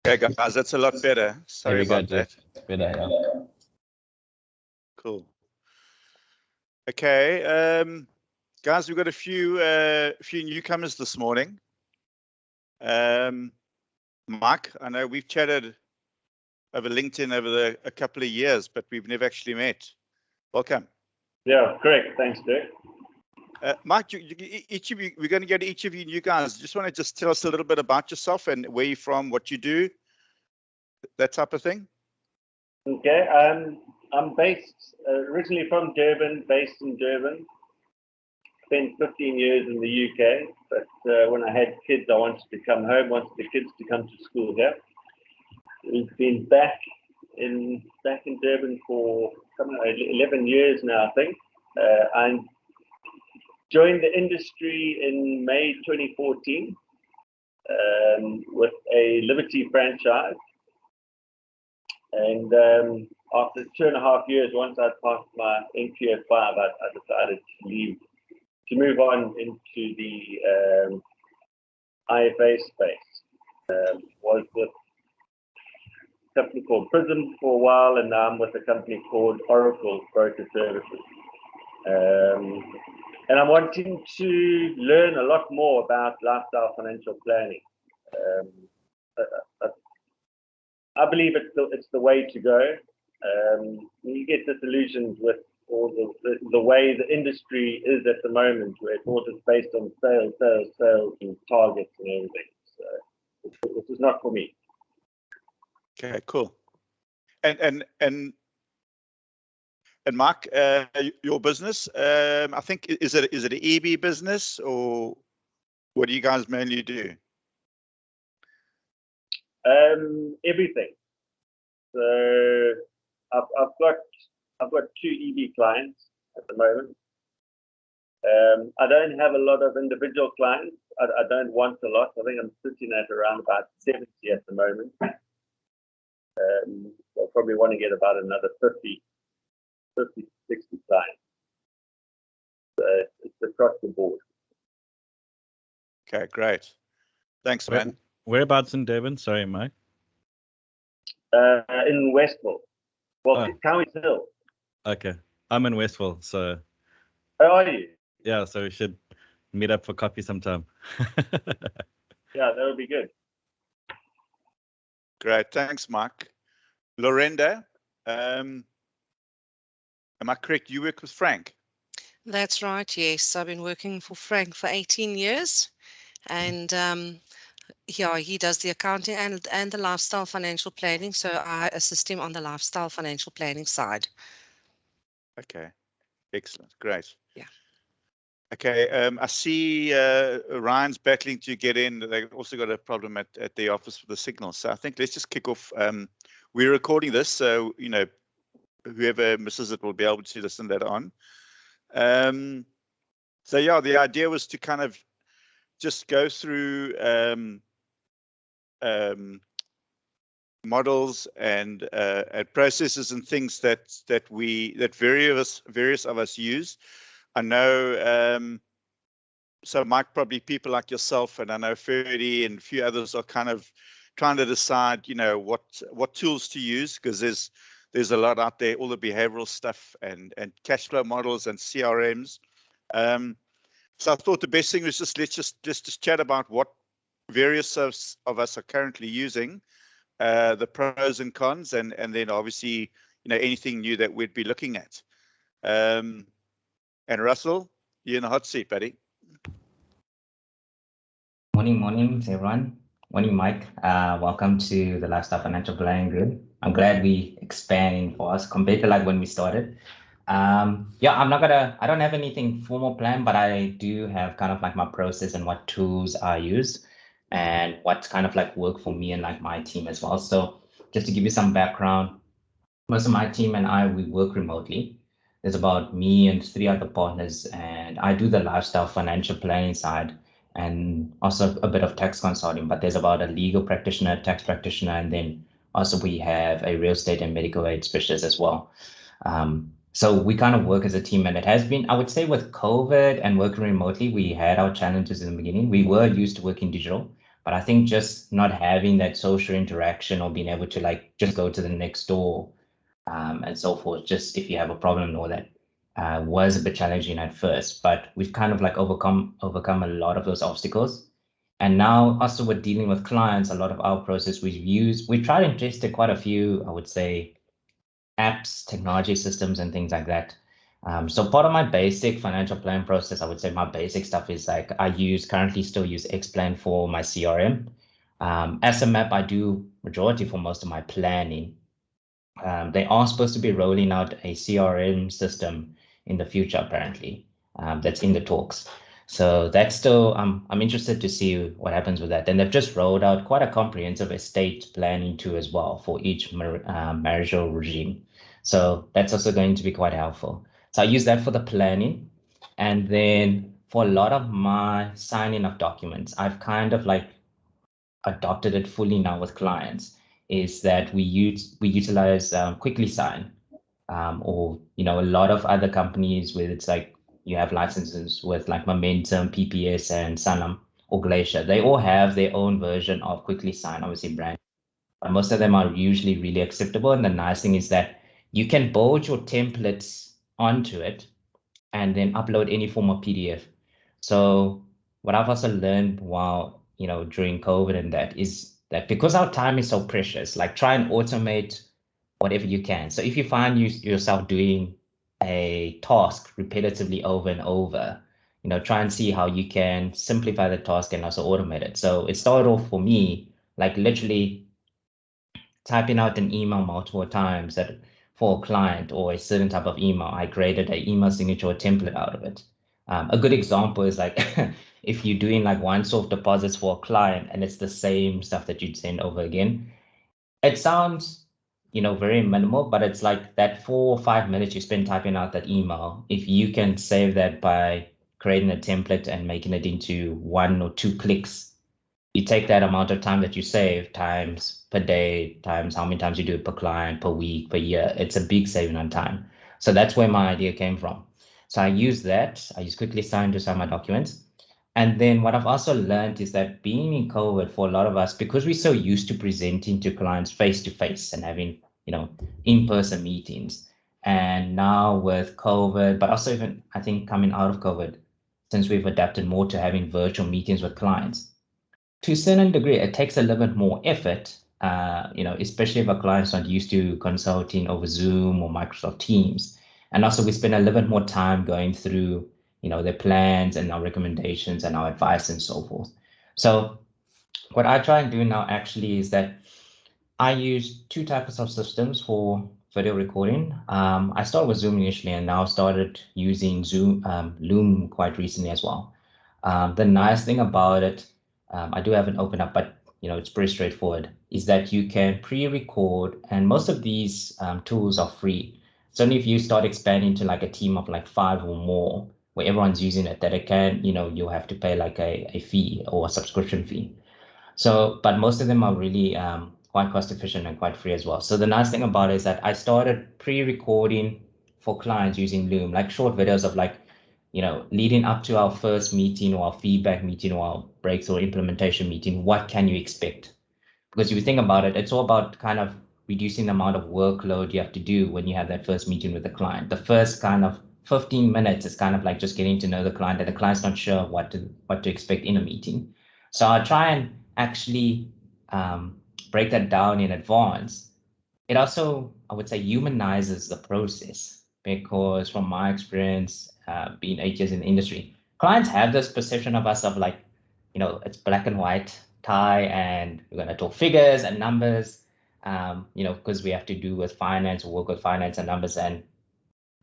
Okay, guys, that's a lot better. Sorry about that. Better, yeah. Cool. Okay, guys, we've got a few newcomers this morning. Mike, I know we've chatted over LinkedIn over a couple of years, but we've never actually met. Welcome. Yeah, correct. Thanks, Dirk. Mike, each of you, we're going to get each of you new guys. Just want to tell us a little bit about yourself and where you're from, what you do, that type of thing. Okay, I'm based originally from Durban, based in Durban. Spent 15 years in the UK, but when I had kids, I wanted to come home. Wanted the kids to come to school here. We've been back in Durban for 11 years now, I think. I joined the industry in May 2014 with a Liberty franchise. And after 2.5 years, once I'd passed my NQF 5, I decided to leave, to move on into the IFA space. Was with a company called Prism for a while, and now I'm with a company called Oracle Broker Services. And I'm wanting to learn a lot more about lifestyle financial planning. I believe it's the way to go. You get disillusioned with all the way the industry is at the moment, where it's all just based on sales, and targets and everything. So this is not for me. Okay, cool. And Mark, your business, I think, is it an EB business, or what do you guys mainly do? Everything. So I've got 2 EB clients at the moment. I don't have a lot of individual clients. I don't want a lot. I think I'm sitting at around about 70 at the moment. I'll probably want to get about another 50, 60 clients. So it's across the board. Okay, great. Thanks, man. Whereabouts in Durban? Sorry, Mike. In Westville. Well, Cowie Hill. Okay. I'm in Westville, so. How are you? Yeah, so we should meet up for coffee sometime. Yeah, that would be good. Great. Thanks, Mark. Lorenda, am I correct? You work with Frank? That's right, yes. I've been working for Frank for 18 years. And yeah, he does the accounting and the lifestyle financial planning. So I assist him on the lifestyle financial planning side. Okay, excellent, great. Yeah. Okay, I see Ryan's battling to get in. They've also got a problem at the office with the signal. So I think let's just kick off. We're recording this, so whoever misses it will be able to listen that on. So yeah, the idea was to kind of just go through models and processes and things that various of us use. I know, so Mike, probably people like yourself, and I know Ferdy and a few others are kind of trying to decide, what tools to use, because there's a lot out there, all the behavioral stuff and cash flow models and CRMs. So I thought the best thing was let's just chat about what various of us are currently using, the pros and cons, and then obviously anything new that we'd be looking at. And Russell, you're in the hot seat, buddy. Morning, everyone. Morning, Mike. Welcome to the Lifestyle Financial Planning Group. I'm glad we expanding for us compared to like when we started. Yeah, I don't have anything formal planned, but I do have kind of like my process and what tools I use and what kind of like work for me and like my team as well. So just to give you some background, most of my team and I, we work remotely. There's about me and 3 other partners, and I do the lifestyle financial planning side and also a bit of tax consulting, but there's about a legal practitioner, tax practitioner, and then also we have a real estate and medical aid specialist as well. So we kind of work as a team, and it has been, I would say, with COVID and working remotely, we had our challenges in the beginning. We were used to working digital, But I think just not having that social interaction or being able to like just go to the next door and so forth, just if you have a problem and all that, was a bit challenging at first. But we've kind of like overcome a lot of those obstacles. And now also with dealing with clients, a lot of our process we tried and tested quite a few, I would say, apps, technology systems, and things like that. So part of my basic financial plan process, I would say my basic stuff is like currently still use Xplan for my CRM. SMAP, I do majority for most of my planning. They are supposed to be rolling out a CRM system in the future, apparently. That's in the talks. So that's still, I'm interested to see what happens with that. And they've just rolled out quite a comprehensive estate planning too as well for each marital regime. So that's also going to be quite helpful. So I use that for the planning. And then for a lot of my signing of documents, I've kind of like adopted it fully now with clients, is that we utilize Quickly Sign, or a lot of other companies where it's like you have licenses with like Momentum, PPS, and Sanlam or Glacier. They all have their own version of Quickly Sign, obviously brand, but most of them are usually really acceptable. And the nice thing is that you can build your templates onto it and then upload any form of PDF. So what I've also learned while, during COVID and that is that because our time is so precious, like try and automate whatever you can. So if you find yourself doing a task repetitively over and over, try and see how you can simplify the task and also automate it. So it started off for me, like literally typing out an email multiple times that for a client or a certain type of email, I created an email signature or template out of it. A good example is like if you're doing like once-off deposits for a client and it's the same stuff that you'd send over again, it sounds, very minimal, but it's like that 4 or 5 minutes you spend typing out that email. If you can save that by creating a template and making it into 1 or 2 clicks, you take that amount of time that you save times per day, times how many times you do it per client, per week, per year. It's a big saving on time. So that's where my idea came from. So I use that. I use Quickly Sign to sign my documents. And then what I've also learned is that being in COVID for a lot of us, because we're so used to presenting to clients face to face and having, in-person meetings. And now with COVID, but also even I think coming out of COVID, since we've adapted more to having virtual meetings with clients, to a certain degree, it takes a little bit more effort, especially if a client's not used to consulting over Zoom or Microsoft Teams. And also we spend a little bit more time going through, their plans and our recommendations and our advice and so forth. So what I try and do now actually is that I use 2 types of systems for video recording. I started with Zoom initially and now started using Loom quite recently as well. The nice thing about it, I do have it open up, but it's pretty straightforward, is that you can pre-record, and most of these tools are free. So only if you start expanding to like a team of like 5 or more, where everyone's using it, that it can, you'll have to pay like a fee or a subscription fee. So, but most of them are really quite cost efficient and quite free as well. So the nice thing about it is that I started pre-recording for clients using Loom, like short videos of like, leading up to our first meeting or our feedback meeting or our breakthrough implementation meeting, what can you expect? Because if you think about it, it's all about kind of reducing the amount of workload you have to do when you have that first meeting with the client. The first kind of 15 minutes is kind of like just getting to know the client, and the client's not sure what to expect in a meeting. So I try and actually break that down in advance. It also, I would say, humanizes the process, because from my experience, being 8 years in the industry, clients have this perception of us of like, it's black and white tie and we're going to talk figures and numbers, because we have to do with finance or work with finance and numbers, and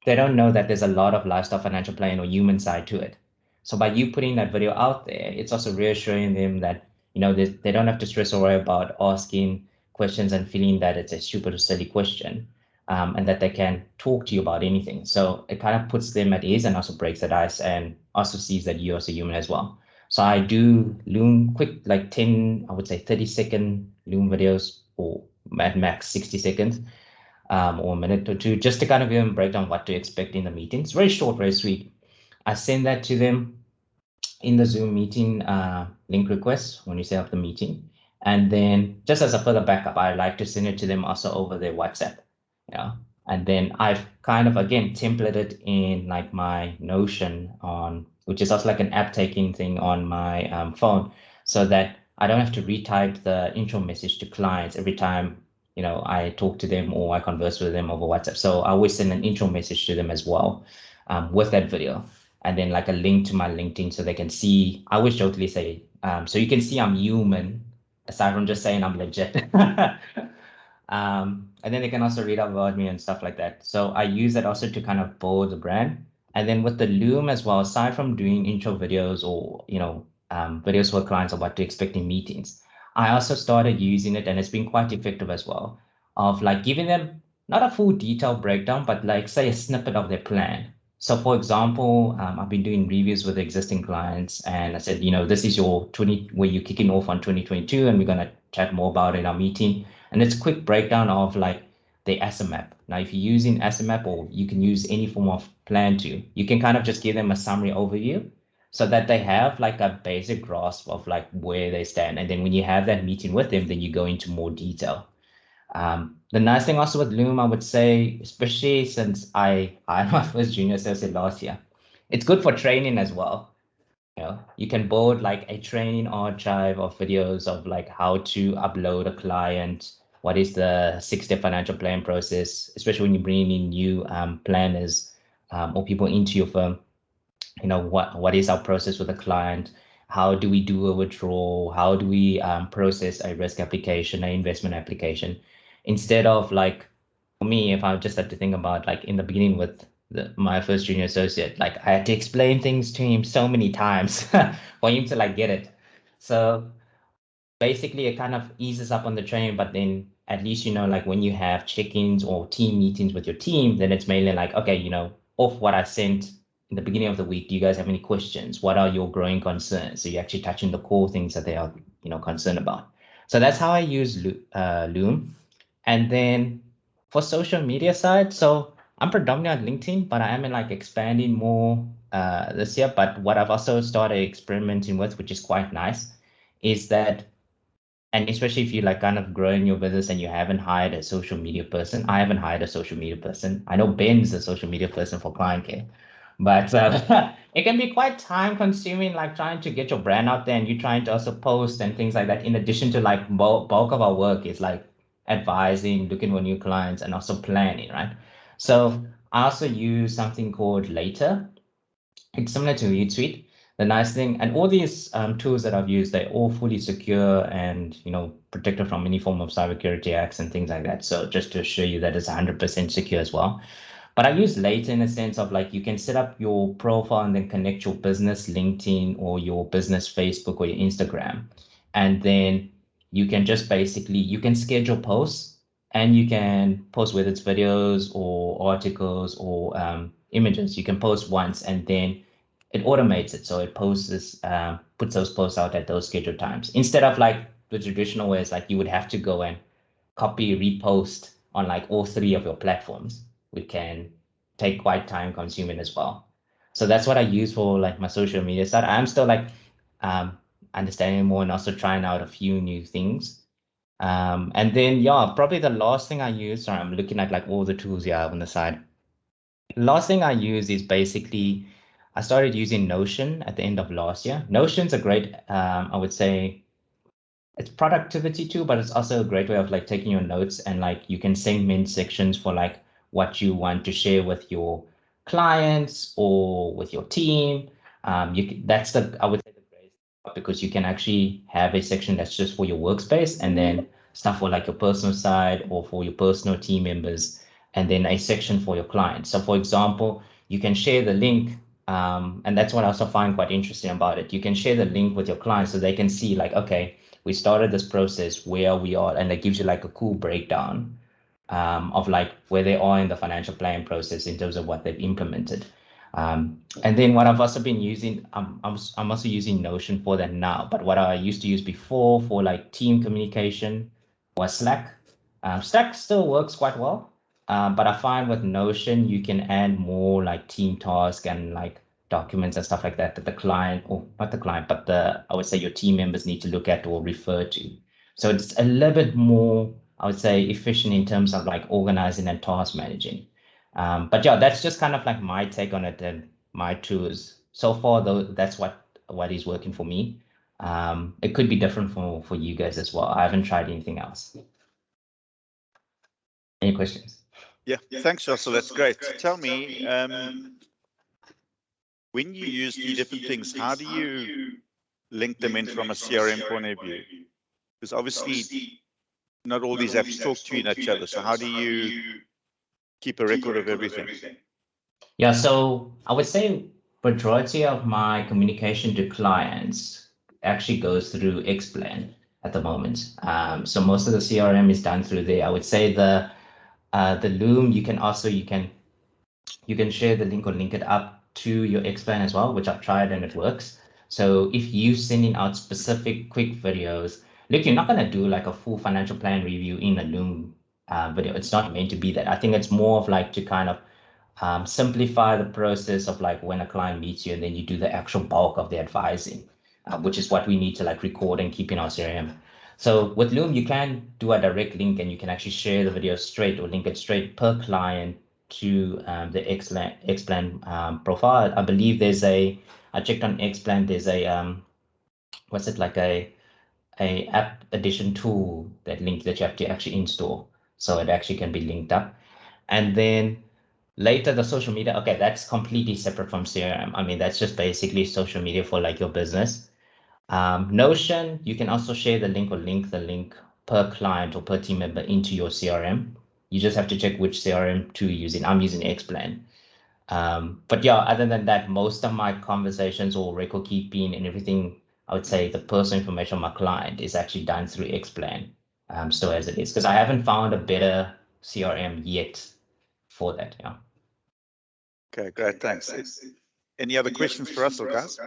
they don't know that there's a lot of lifestyle financial planning or human side to it. So by you putting that video out there, it's also reassuring them that, they don't have to stress or worry about asking questions and feeling that it's a super silly question, and that they can talk to you about anything. So it kind of puts them at ease and also breaks the ice and also sees that you're also human as well. So I do Loom quick, like 10, I would say 30-second Loom videos, or at max 60 seconds. Or a minute or two, just to kind of break down what to expect in the meeting. It's very short, very sweet. I send that to them. in the Zoom meeting link request when you set up the meeting. And then just as a further backup, I like to send it to them also over their WhatsApp. Yeah. And then I've kind of, again, templated in like my Notion on, which is also like an app taking thing on my phone, so that I don't have to retype the intro message to clients every time, you know, I talk to them or I converse with them over WhatsApp. So I always send an intro message to them as well with that video. And then like a link to my LinkedIn so they can see. I always jokingly say, so you can see I'm human, aside from just saying I'm legit. And then they can also read up about me and stuff like that. So I use that also to kind of build the brand. And then with the Loom as well, aside from doing intro videos or, you know, videos for clients of what to expect in meetings, I also started using it, and it's been quite effective as well, of like giving them not a full detailed breakdown, but like say a snippet of their plan. So for example, I've been doing reviews with existing clients, and I said, you know, this is your where you're kicking off on 2022, and we're going to chat more about it in our meeting. And it's a quick breakdown of like the asset map. Now, if you're using asset map, or you can use any form of plan to, you can kind of just give them a summary overview so that they have like a basic grasp of like where they stand. And then when you have that meeting with them, then you go into more detail. The nice thing also with Loom, I would say, especially since I my first junior associate last year, it's good for training as well. You know, you can build like a training archive of videos of like how to upload a client, what is the 6-step financial plan process, especially when you're bringing in new planners or people into your firm. You know, what is our process with a client? How do we do a withdrawal? How do we process a risk application, an investment application? Instead of like, for me, if I just had to think about like in the beginning with my first junior associate, like I had to explain things to him so many times for him to like get it. So basically it kind of eases up on the train, but then at least, you know, like when you have check-ins or team meetings with your team, then it's mainly like, okay, you know, off what I sent in the beginning of the week, do you guys have any questions? What are your growing concerns? So you're actually touching the core things that they are, you know, concerned about. So that's how I use Loom. And then for social media side, so I'm predominantly on LinkedIn, but I am in like expanding more this year. But what I've also started experimenting with, which is quite nice, is that, and especially if you like kind of growing your business and you haven't hired a social media person. I haven't hired a social media person. I know Ben's a social media person for client care, but it can be quite time consuming, like trying to get your brand out there and you trying to also post and things like that. In addition to like bulk of our work is like advising, looking for new clients, and also planning, right? So I also use something called Later. It's similar to Hootsuite. The nice thing, and all these tools that I've used, they're all fully secure and, you know, protected from any form of cybersecurity acts and things like that. So just to assure you that it's 100% secure as well. But I use Later in a sense of like you can set up your profile and then connect your business LinkedIn or your business Facebook or your Instagram. And then you can just basically, you can schedule posts, and you can post whether it's videos or articles or images. You can post once and then it automates it. So it posts puts those posts out at those scheduled times, instead of like the traditional ways, like you would have to go and copy, repost on like all 3 of your platforms, which can take quite time consuming as well. So that's what I use for like my social media side. I'm still like understanding more and also trying out a few new things. And then, yeah, probably the last thing I use, sorry, I'm looking at like all the tools you have on the side. Last thing I use is basically, I started using Notion at the end of last year. Notion's a great, I would say, it's productivity too, but it's also a great way of like taking your notes and like you can segment sections for like what you want to share with your clients or with your team. That's the, I would say, the greatest part, because you can actually have a section that's just for your workspace, and then stuff for like your personal side or for your personal team members, and then a section for your clients. So for example, you can share the link, and that's what I also find quite interesting about it. You can share the link with your clients so they can see like, okay, we started this process, where we are, and it gives you like a cool breakdown of like where they are in the financial planning process in terms of what they've implemented. And then what I've also been using, I'm also using Notion for that now, but what I used to use before for like team communication was Slack. Slack still works quite well, but I find with Notion, you can add more like team tasks and like documents and stuff like that that the client, or not the client, but I would say your team members need to look at or refer to. So it's a little bit more, I would say, efficient in terms of like organizing and task managing. But yeah, that's just kind of like my take on it and my tools. So far, though, that's what is working for me. It could be different for you guys as well. I haven't tried anything else. Any questions? Yeah, thanks, Joshua. That's great. Tell me, when you use the different things, how do you link them in from a CRM point of view? Because obviously, not all these apps talk to each other. So how do you keep a record of everything? Yeah, so I would say majority of my communication to clients actually goes through Xplan at the moment. So most of the CRM is done through there. I would say the Loom, you can share the link or link it up to your Xplan as well, which I've tried and it works. So if you sending out specific quick videos, look, you're not going to do like a full financial plan review in a Loom video. It's not meant to be that. I think it's more of like to kind of simplify the process of like when a client meets you and then you do the actual bulk of the advising, which is what we need to like record and keep in our CRM. So with Loom, you can do a direct link and you can actually share the video straight or link it straight per client to the Xplan profile. I believe I checked on Xplan, there's a, what's it, like a app addition tool that you have to actually install. So it actually can be linked up. And then later, the social media, okay, that's completely separate from CRM. I mean, that's just basically social media for like your business. Notion, you can also share the link or link the link per client or per team member into your CRM. You just have to check which CRM to use. I'm using Xplan. But yeah, other than that, most of my conversations or record keeping and everything, I would say the personal information of my client is actually done through Xplan. So as it is, because I haven't found a better CRM yet for that. Yeah. Okay, great. Thanks. Any other questions for us, or guys?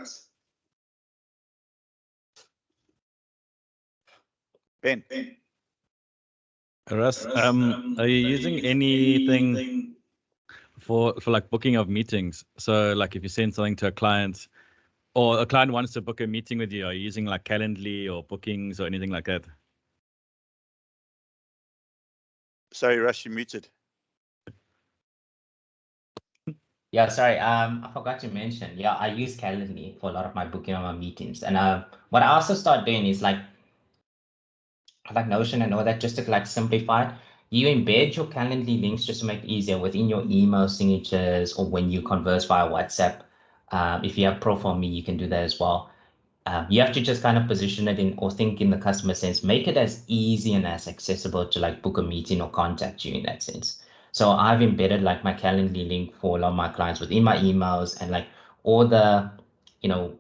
Ben. Russ, are you using anything for like booking of meetings? So like if you send something to a client or a client wants to book a meeting with you, are you using like Calendly or bookings or anything like that? Sorry, Russ, you muted. Yeah, sorry. I forgot to mention. Yeah, I use Calendly for a lot of my booking of my meetings. And what I also start doing is like Notion and all that, just to like simplify it. You embed your Calendly links just to make it easier within your email signatures or when you converse via WhatsApp. If you have Profile Me, you can do that as well. You have to just kind of position it in or think in the customer sense, make it as easy and as accessible to like book a meeting or contact you in that sense. So I've embedded like my Calendly link for a lot of my clients within my emails and like all the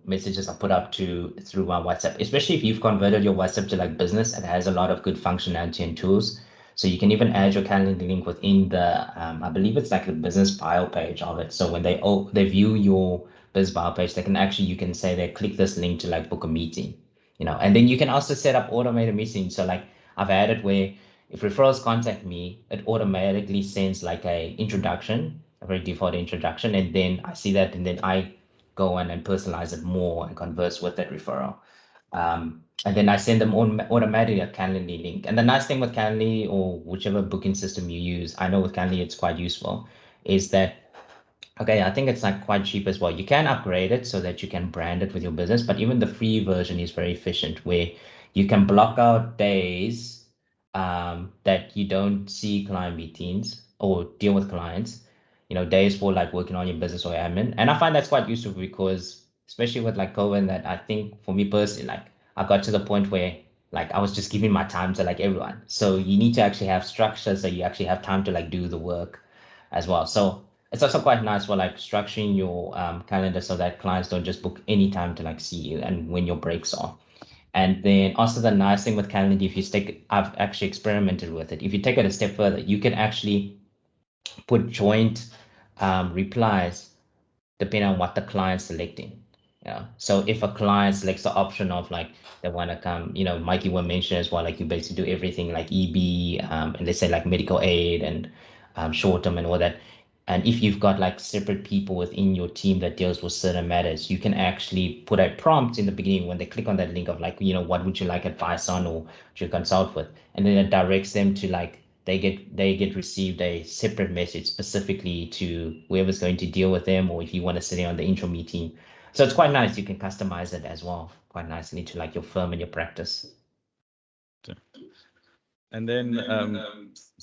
messages I put up through my WhatsApp, especially if you've converted your WhatsApp to like business. It has a lot of good functionality and tools. So you can even add your Calendly link within the, I believe it's like the business bio page of it. So when they view your business bio page, you can say they click this link to like book a meeting, and then you can also set up automated meetings. So like I've had it where if referrals contact me, it automatically sends like a very default introduction, and then I see that, and then I go on and personalize it more and converse with that referral. And then I send them automatically a Calendly link. And the nice thing with Calendly or whichever booking system you use, I know with Calendly it's quite useful, is that, okay, I think it's like quite cheap as well. You can upgrade it so that you can brand it with your business, but even the free version is very efficient where you can block out days that you don't see client meetings or deal with clients, days for like working on your business or admin. And I find that's quite useful because especially with like COVID, that I think for me personally, like I got to the point where like I was just giving my time to like everyone. So you need to actually have structure so you actually have time to like do the work as well. So it's also quite nice for like structuring your calendar so that clients don't just book any time to like see you and when your breaks are. And then also the nice thing with Calendly, I've actually experimented with it. If you take it a step further, you can actually put joint replies depending on what the client's selecting. Yeah. So if a client selects the option of like they want to come, Mikey will mention as well, like you basically do everything like EB and let's say like medical aid and short term and all that. And if you've got like separate people within your team that deals with certain matters, you can actually put a prompt in the beginning when they click on that link of like, what would you like advice on or to consult with? And then it directs them to like, they get received a separate message specifically to whoever's going to deal with them, or if you want to sit in on the intro meeting. So it's quite nice. You can customize it as well quite nicely to like your firm and your practice. And then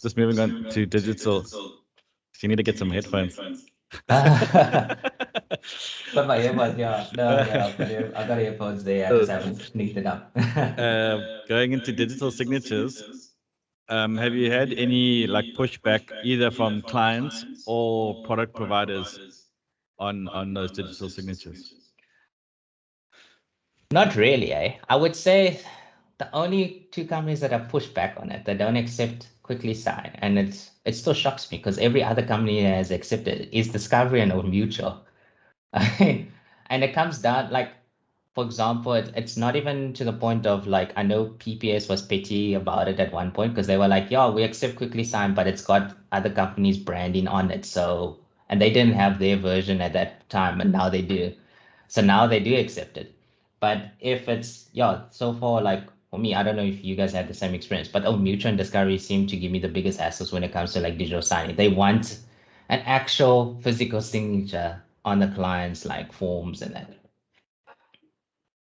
just moving on to digital. You need to get some headphones. Got my earbuds, yeah. No, yeah, I got earphones there. I just haven't sneaked it up. Going into digital signatures, have you had any like pushback either from clients or product providers on those digital signatures? Not really, eh? I would say the only two companies that have pushed back on it, that don't accept quickly sign, and it still shocks me because every other company that has accepted is Discovery and Old Mutual. And it comes down like, for example, it's not even to the point of like, I know PPS was petty about it at one point because they were like, yeah, we accept quickly sign, but it's got other companies' branding on it. So, and they didn't have their version at that time, and now they do. So now they do accept it. But if it's, yeah, so far, like for me, I don't know if you guys had the same experience, but Old Mutual and Discovery seem to give me the biggest hassles when it comes to like digital signing. They want an actual physical signature on the client's like forms and that.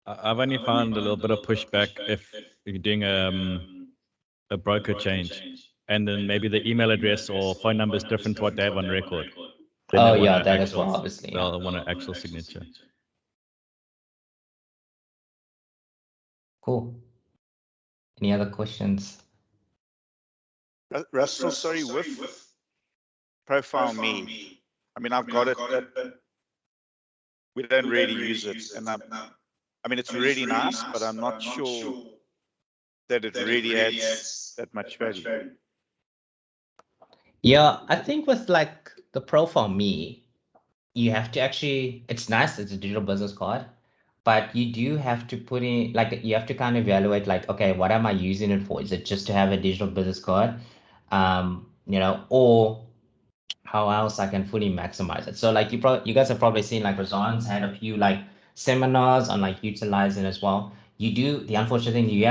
I've only found a little bit of pushback if you're doing a broker change, and then maybe the email address or phone number is different to what they have on record. Then Oh they want yeah, an that as actual, well, obviously. Yeah. they'll want an actual signature. Cool. Any other questions? Russell, sorry, with Profile Me. I mean, I've got it, but we don't really use it. And I mean, it's really nice, but I'm not sure that it really adds that much value. Yeah, I think with like the Profile Me, you have to actually, it's nice, it's a digital business card, but you do have to put in, like, you have to kind of evaluate, like, okay, what am I using it for? Is it just to have a digital business card? Or how else I can fully maximize it. So like you guys have probably seen like Razan's had a few like seminars on like utilizing as well. The unfortunate thing, you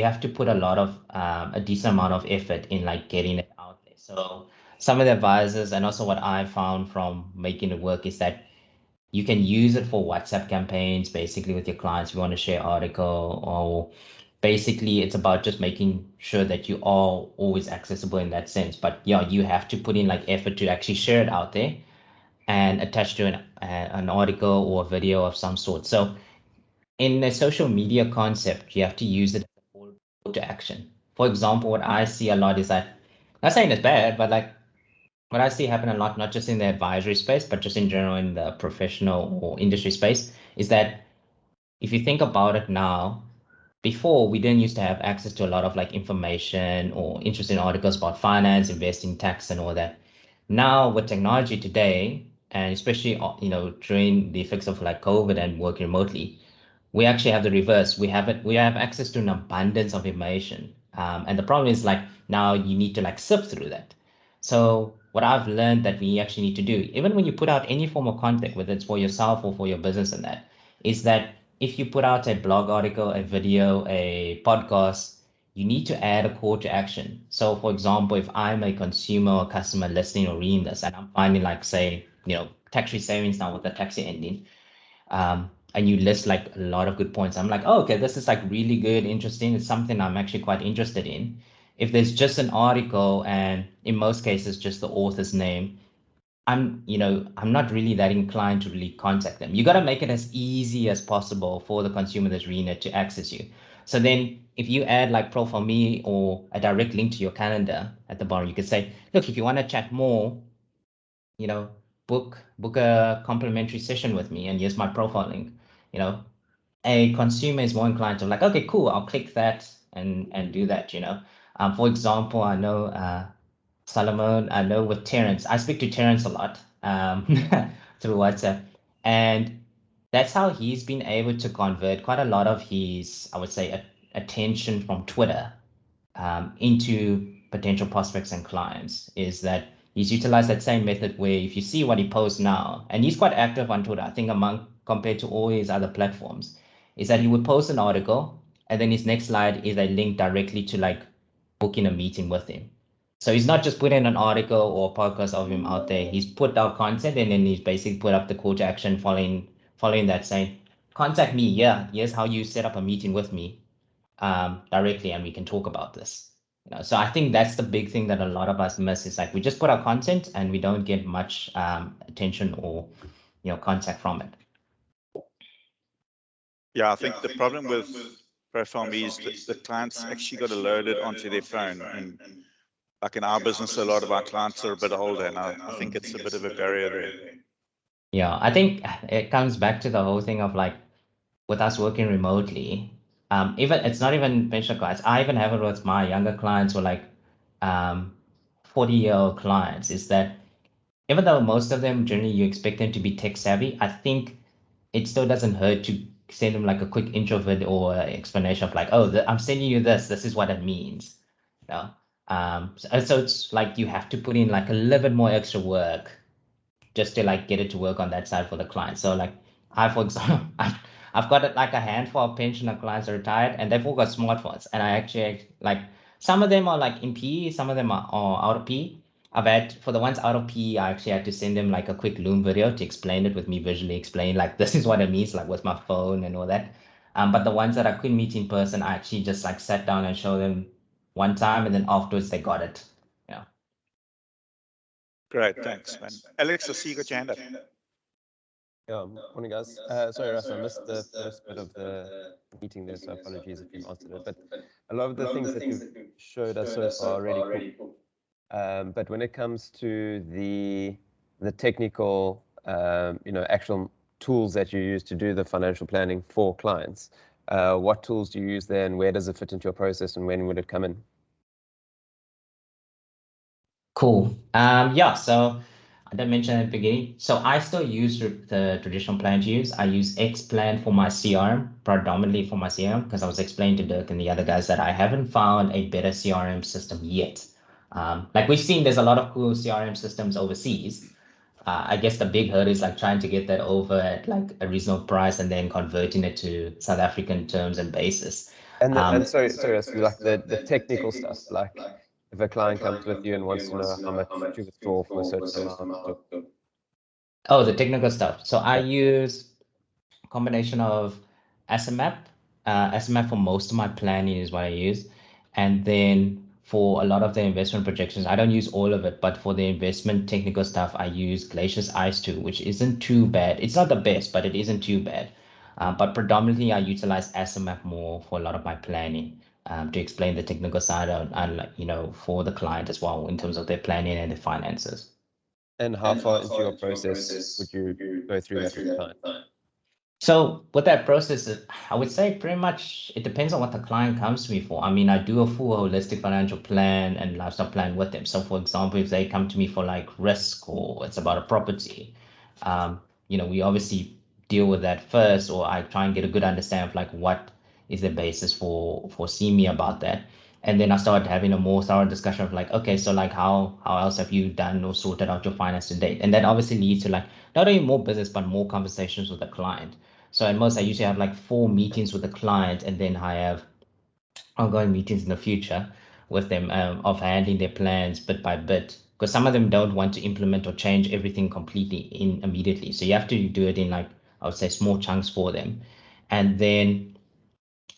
have to put a lot of a decent amount of effort in like getting it out there. So some of the advisors and also what I found from making it work is that you can use it for WhatsApp campaigns, basically with your clients. If you want to share article, or basically it's about just making sure that you are always accessible in that sense. But yeah, you have to put in like effort to actually share it out there and attach to an article or a video of some sort. So in a social media concept, you have to use it as a call to action. For example, what I see a lot is that, not saying it's bad, but like what I see happen a lot, not just in the advisory space, but just in general in the professional or industry space, is that if you think about it now, before we didn't used to have access to a lot of like information or interesting articles about finance, investing, tax, and all that. Now with technology today, and especially during the effects of like COVID and working remotely, we actually have the reverse. We have access to an abundance of information. And the problem is like now you need to like sift through that. So what I've learned that we actually need to do, even when you put out any form of content, whether it's for yourself or for your business and that, is that if you put out a blog article, a video, a podcast, you need to add a call to action. So for example, if I'm a consumer or customer listening or reading this and I'm finding like, say, tax-free savings now with the taxi ending, and you list like a lot of good points. I'm like, oh, okay, this is like really good, interesting. It's something I'm actually quite interested in. If there's just an article and in most cases just the author's name, I'm not really that inclined to really contact them. You got to make it as easy as possible for the consumer that's reading it to access you. So then if you add like Profile Me or a direct link to your calendar at the bottom, you could say, look, if you want to chat more, book a complimentary session with me, and here's my profile link. A consumer is more inclined to like, okay, cool, I'll click that and do that. For example, I know Solomon, I know with Terence, I speak to Terence a lot through WhatsApp, and that's how he's been able to convert quite a lot of his, I would say, attention from Twitter into potential prospects and clients. Is that he's utilized that same method where if you see what he posts now, and he's quite active on Twitter, I think compared to all his other platforms, is that he would post an article and then his next slide is a link directly to like booking a meeting with him. So he's not just putting an article or a podcast of him out there. He's put out content and then he's basically put up the call to action following that saying, contact me. Yeah, here's how you set up a meeting with me directly and we can talk about this. You know, so I think that's the big thing that a lot of us miss is like we just put out content and we don't get much attention or contact from it. Yeah, I think the problem with Profile Me is that the clients actually got to load it onto their phone. And like in our business, a lot of our clients are a bit older, and I think it's a bit of a barrier there. Yeah, I think it comes back to the whole thing of like with us working remotely, even it's not even pension clients. I even have it with my younger clients or like 40-year-old clients, is that even though most of them generally you expect them to be tech savvy, I think it still doesn't hurt to send them like a quick intro vid or explanation of like, oh, I'm sending you this is what it means. You know? So it's like you have to put in like a little bit more extra work just to like get it to work on that side for the client. So like for example, I've got like a handful of pensioner clients that are retired and they've all got smartphones. And I actually like some of them are like in PE, some of them are out of PE. I've had for the ones out of PE, I actually had to send them like a quick Loom video to explain it with me visually explain like this is what it means like with my phone and all that. But the ones that I couldn't meet in person, I actually just like sat down and showed them one time and then afterwards they got it. Yeah. Great, thanks, man. Alex, I see you got your hand up. Yeah, morning guys. Sorry, Russ, I missed the first bit of the meeting there, so apologies if you've answered it. But a lot of the things that you've showed us so far are really cool. But when it comes to the technical, actual tools that you use to do the financial planning for clients, what tools do you use there, and where does it fit into your process, and when would it come in? Cool. Yeah, so I didn't mention at the beginning. So I still use the traditional plan to use. I use Xplan for my CRM, predominantly for my CRM, because I was explaining to Dirk and the other guys that I haven't found a better CRM system yet. Like we've seen, there's a lot of cool CRM systems overseas. I guess the big hurdle is like trying to get that over at like a reasonable price and then converting it to South African terms and basis. And sorry, like the technical stuff, like if a client comes with you and wants to know how much to withdraw from a certain amount. Oh, the technical stuff. So I use a combination of SMAP. SMAP for most of my planning is what I use. And then for a lot of the investment projections, I don't use all of it, but for the investment technical stuff, I use Glacier's ICE2, which isn't too bad. It's not the best, but it isn't too bad. But predominantly, I utilize SMAP more for a lot of my planning to explain the technical side and for the client as well in terms of their planning and their finances. And how far into your process would you go through that with the client? So with that process, I would say pretty much it depends on what the client comes to me for. I mean, I do a full holistic financial plan and lifestyle plan with them. So for example, if they come to me for like risk or it's about a property, we obviously deal with that first, or I try and get a good understanding of like what is the basis for seeing me about that. And then I started having a more thorough discussion of like, okay, so like how else have you done or sorted out your finance to date? And that obviously leads to like not only more business, but more conversations with the client. So at most, I usually have like 4 meetings with the client, and then I have ongoing meetings in the future with them of handling their plans bit by bit. Because some of them don't want to implement or change everything completely immediately. So you have to do it in like, I would say, small chunks for them. And then,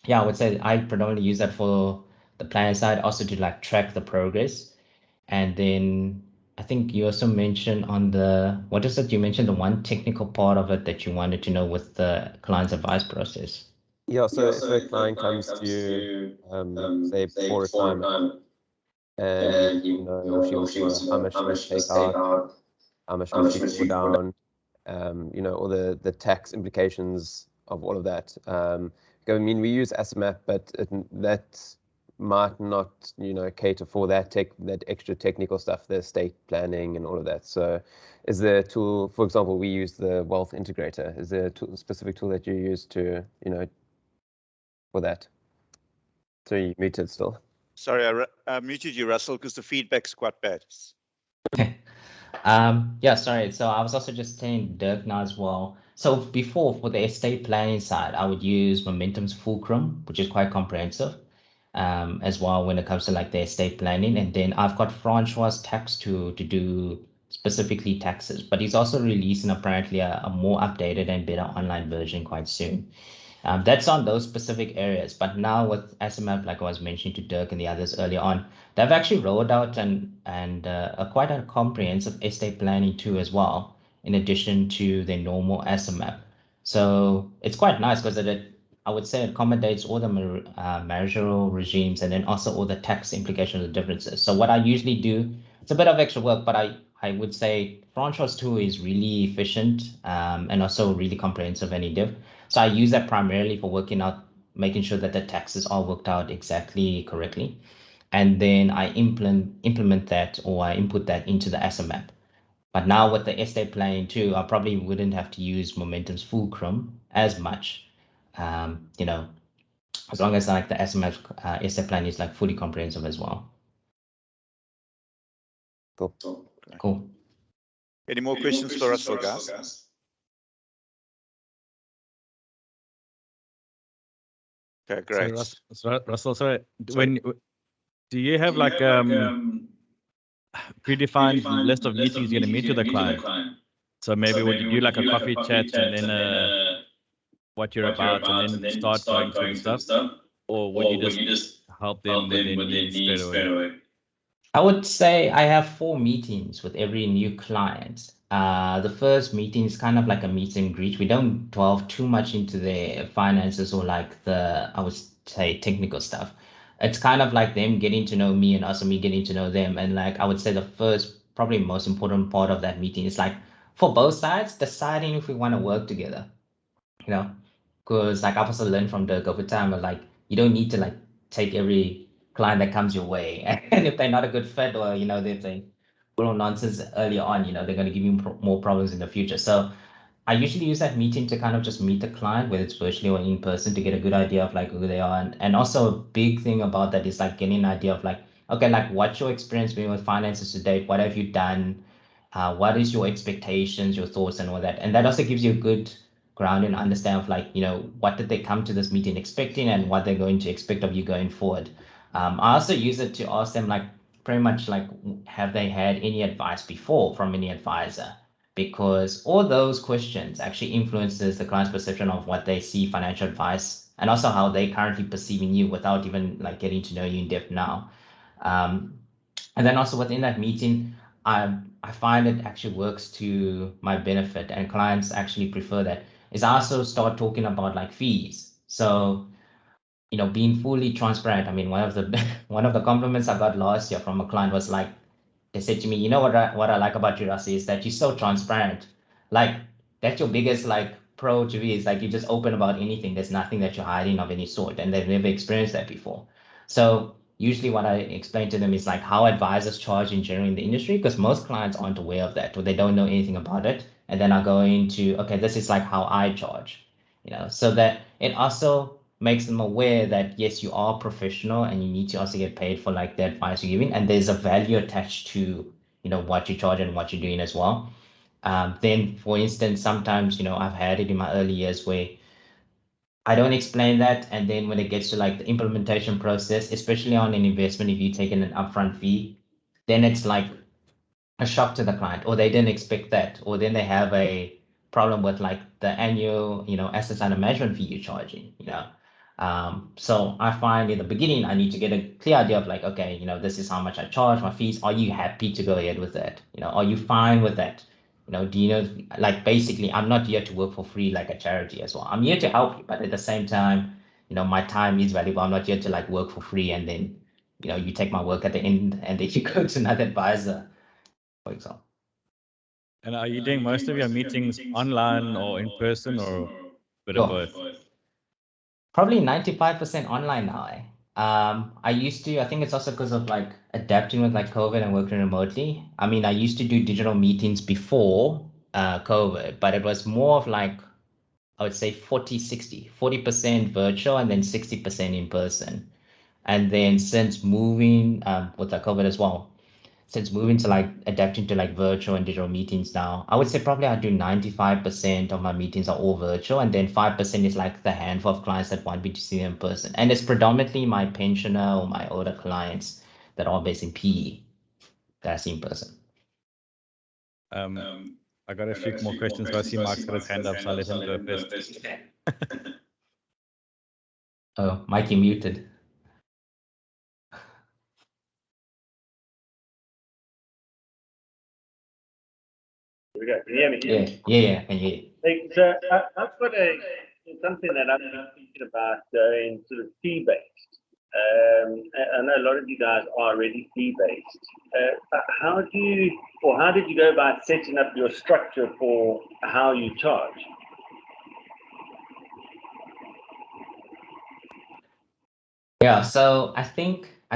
yeah, I would say I predominantly use that for the plan side, also to like track the progress. And then I think you also mentioned what is it? You mentioned the one technical part of it that you wanted to know with the client's advice process. Yeah, so if a client comes to you, say for retirement, and or she wants to know how much should we take out, how much we should draw down, all the tax implications of all of that. I mean, we use SMAP, but that might not, cater for that extra technical stuff, the estate planning and all of that. So is there a tool, for example, we use the Wealth Integrator. Is there a specific tool that you use to, for that? So you muted still. Sorry, I muted you, Russell, because the feedback's quite bad. Yeah, sorry. So I was also just telling Dirk now as well. So before, for the estate planning side, I would use Momentum's Fulcrum, which is quite comprehensive, as well when it comes to like the estate planning. And then I've got Francois Tax to do specifically taxes, but he's also releasing apparently a more updated and better online version quite soon. That's on those specific areas. But now with SMF, like I was mentioning to Dirk and the others earlier on, they've actually rolled out a quite a comprehensive estate planning too as well, in addition to the normal SMF. So it's quite nice because I would say it accommodates all the marginal regimes and then also all the tax implications and differences. So what I usually do, it's a bit of extra work, but I would say Franchise 2 is really efficient and also really comprehensive and in-depth. So I use that primarily for working out, making sure that the taxes are worked out exactly correctly. And then I implement that, or I input that into the SMAP. But now with the estate planning too, I probably wouldn't have to use Momentum's Fulcrum as much. You know, as long as like the SMF estate plan is like fully comprehensive as well. Cool. Cool. Any more questions for Russell, guys? Okay, great. So Russell, sorry, when do you have like predefined list of meetings you're going to meet with the client? So maybe would you do like a coffee chat and then what you're about and then start going through the stuff, or would you just help them with their needs straight away? I would say I have 4 meetings with every new client. The first meeting is kind of like a meet and greet. We don't delve too much into their finances or like I would say, technical stuff. It's kind of like them getting to know me and also me getting to know them. And like I would say the first, probably most important part of that meeting is like for both sides, deciding if we want to work together, you know, because like I've also learned from Dirk over time, like you don't need to like take every client that comes your way. And if they're not a good fit or, you know, if they little nonsense earlier on, you know, they're going to give you more problems in the future. So I usually use that meeting to kind of just meet the client, whether it's virtually or in person, to get a good idea of like who they are. And also a big thing about that is like getting an idea of like, okay, like what's your experience been with finances to date? What have you done? What is your expectations, your thoughts and all that? And that also gives you a good ground and understand of like, you know, what did they come to this meeting expecting and what they're going to expect of you going forward. I also use it to ask them like pretty much like, have they had any advice before from any advisor? Because all those questions actually influences the client's perception of what they see financial advice and also how they currently perceiving you without even like getting to know you in depth now. And then also within that meeting, I find it actually works to my benefit and clients actually prefer that, is I also start talking about like fees. So, you know, being fully transparent. I mean, one of the compliments I got last year from a client was like, they said to me, you know what I like about you, Rassi, is that you're so transparent. Like that's your biggest like pro to me, is like you're just open about anything. There's nothing that you're hiding of any sort, and they've never experienced that before. So usually what I explain to them is like how advisors charge in general in the industry, because most clients aren't aware of that or they don't know anything about it. And then I go into, okay, this is like how I charge, you know, so that it also makes them aware that yes, you are professional and you need to also get paid for like the advice you're giving, and there's a value attached to, you know, what you charge and what you're doing as well. Then for instance, sometimes, you know, I've had it in my early years where I don't explain that, and then when it gets to like the implementation process, especially on an investment, if you take in an upfront fee, then it's like a shock to the client, or they didn't expect that, or then they have a problem with like the annual, you know, assets under management fee you're charging, you know. So I find in the beginning I need to get a clear idea of like, okay, you know, this is how much I charge my fees. Are you happy to go ahead with that? You know, are you fine with that? You know, do you know, like basically I'm not here to work for free like a charity as well. I'm here to help you, but at the same time, you know, my time is valuable. I'm not here to like work for free and then, you know, you take my work at the end and then you go to another advisor, for example. And are you doing most of your meetings online or in person, or a bit of both? Probably 95% online now. I used to, I think it's also because of like adapting with like COVID and working remotely. I mean, I used to do digital meetings before COVID, but it was more of like, I would say 40-60, 40% virtual and then 60% in person. And then since moving with the COVID as well, since moving to like adapting to like virtual and digital meetings now, I would say probably I do 95% of my meetings are all virtual, and then 5% is like the handful of clients that want me to see them in person. And it's predominantly my pensioner or my older clients that are based in PE that I see in person. I got a few more questions, but I see Mark's got his hand up, so I'll let him go first. Oh, Mikey muted. Here we go. Can you hear me? Yeah, I can hear you. Hey, so I've got something that I'm thinking about in sort of fee-based. I know a lot of you guys are already fee-based. How did you go about setting up your structure for how you charge? Yeah, so I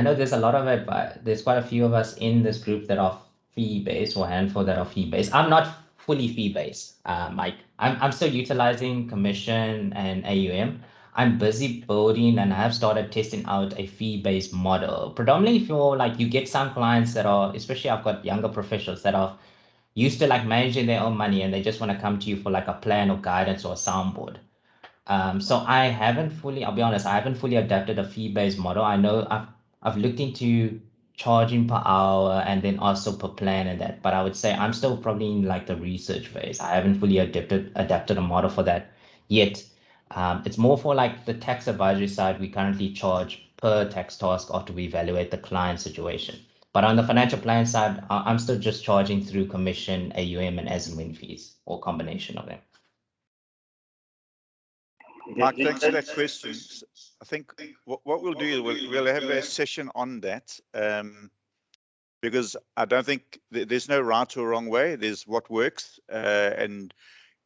know there's a lot of it, but there's quite a few of us in this group that are fee-based, or a handful that are fee-based. I'm not fully fee-based, Mike. I'm still utilizing commission and AUM. I'm busy building and I have started testing out a fee-based model. Predominantly for like you get some clients that are, especially I've got younger professionals that are used to like managing their own money and they just want to come to you for like a plan or guidance or a soundboard. So I'll be honest, I haven't fully adapted a fee-based model. I know I've looked into charging per hour and then also per plan and that, but I would say I'm still probably in like the research phase. I haven't fully adapted a model for that yet. It's more for like the tax advisory side. We currently charge per tax task after we evaluate the client situation. But on the financial plan side, I'm still just charging through commission, AUM, and as and when fees, or combination of them. Mark, thanks for that question. I think what we'll do is we'll have a session on that, because I don't think there's no right or wrong way. There's what works, and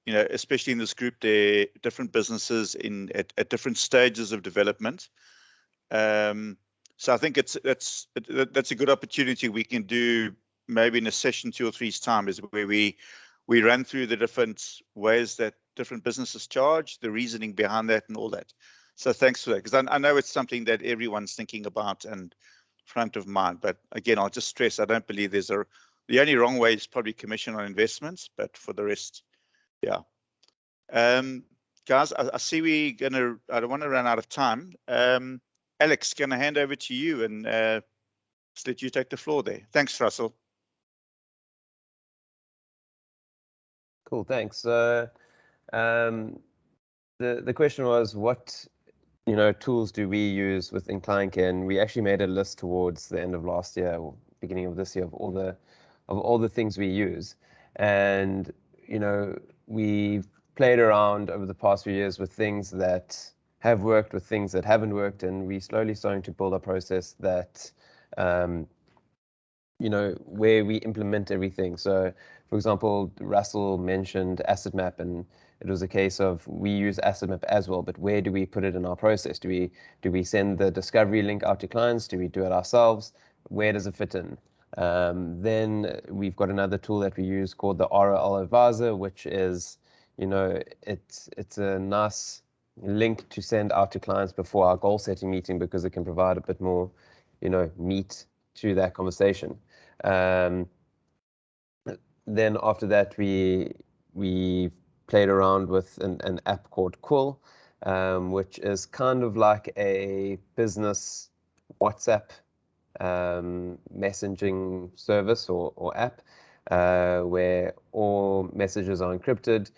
you know, especially in this group, there are different businesses at different stages of development. So I think that's a good opportunity we can do maybe in a session 2 or 3's time, is where we run through the different ways that different businesses charge, the reasoning behind that and all that. So thanks for that, because I know it's something that everyone's thinking about and front of mind. But again, I'll just stress, I don't believe the only wrong way is probably commission on investments, but for the rest, yeah. Guys, I see I don't want to run out of time. Alex, can I hand over to you and just let you take the floor there. Thanks, Russell. Cool, thanks. The question was, what tools do we use within client care? And we actually made a list towards the end of last year or beginning of this year of all the things we use. And we've played around over the past few years with things that have worked, with things that haven't worked, and we're slowly starting to build a process that where we implement everything. So for example, Russell mentioned Asset Map, and it was a case of we use Asset Map as well, but where do we put it in our process? Do we send the discovery link out to clients? Do we do it ourselves? Where does it fit in? Then we've got another tool that we use called the ROL Advisor, which is, it's a nice link to send out to clients before our goal setting meeting, because it can provide a bit more, meat to that conversation. Then after that, we played around with an app called Quill, which is kind of like a business WhatsApp messaging service or app, where all messages are encrypted.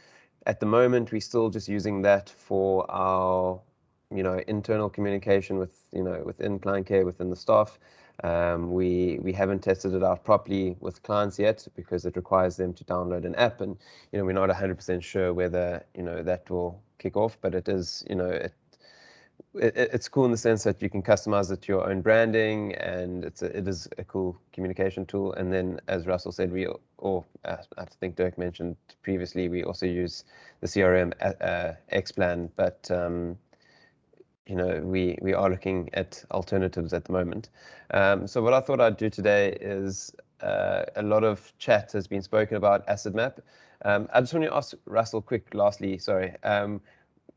At the moment, we're still just using that for our internal communication with within client care, within the staff. We haven't tested it out properly with clients yet, because it requires them to download an app, and we're not 100% sure whether that will kick off. But it is it's cool in the sense that you can customize it to your own branding, and it is a cool communication tool. And then, as Russell said, I think Dirk mentioned previously, we also use the CRM Xplan, but we are looking at alternatives at the moment. So what I thought I'd do today is, a lot of chat has been spoken about Asset Map. I just want to ask Russell lastly, sorry,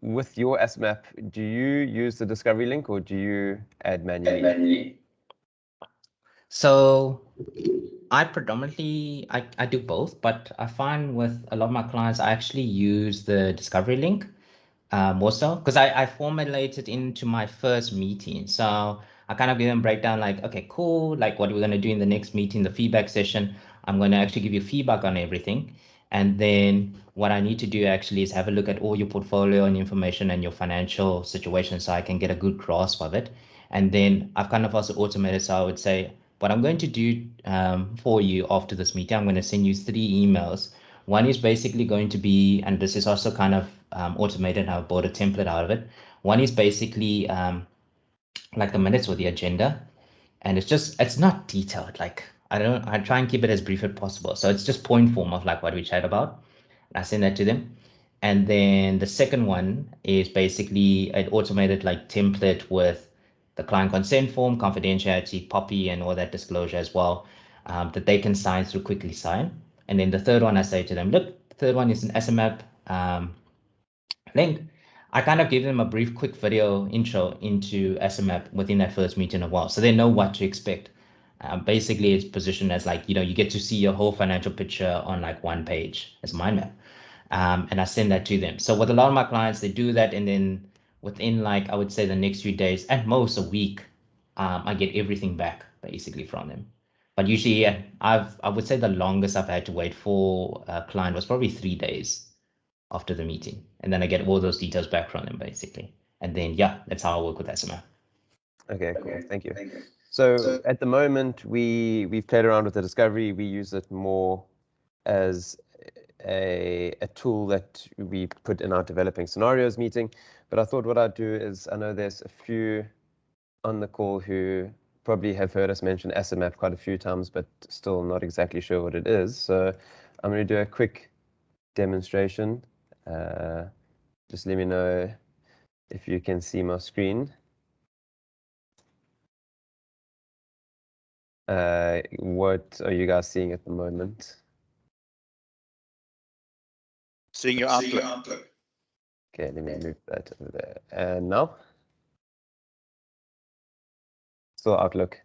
with your Asset Map, do you use the discovery link or do you add manually? So I predominantly, I do both, but I find with a lot of my clients, I actually use the discovery link more so because I formulate it into my first meeting. So I kind of give them breakdown like, okay, cool, like what we're going to do in the next meeting, the feedback session. I'm going to actually give you feedback on everything. And then what I need to do actually is have a look at all your portfolio and information and your financial situation so I can get a good grasp of it. And then I've kind of also automated. So I would say, what I'm going to do for you after this meeting, I'm going to send you 3 emails. One is basically going to be, and this is also kind of automated. I've bought a template out of it. One is basically like the minutes or the agenda, and it's not detailed. Like I try and keep it as brief as possible. So it's just point form of like what we chat about. I send that to them. And then the second one is basically an automated like template with the client consent form, confidentiality, POPI, and all that disclosure as well, that they can sign through quickly sign. And then the third one, I say to them, look, the third one is an SMAP link. I kind of give them a brief, quick video intro into SMAP within that first meeting as well, so they know what to expect. Basically, it's positioned as like, you get to see your whole financial picture on like one page as mind map. And I send that to them. So with a lot of my clients, they do that, and then within like, I would say the next few days, at most a week, I get everything back basically from them. But usually, yeah, I would say the longest I've had to wait for a client was probably 3 days after the meeting, and then I get all those details back from them basically. And then yeah, that's how I work with SMA. Okay, cool. Thank you. So at the moment, we've played around with the discovery. We use it more as a tool that we put in our developing scenarios meeting. But I thought what I'd do is, I know there's a few on the call who probably have heard us mention SMAP quite a few times, but still not exactly sure what it is. So I'm going to do a quick demonstration. Just let me know if you can see my screen. What are you guys seeing at the moment? Seeing your outlook. Okay, let me move that over there. And now? Still Outlook.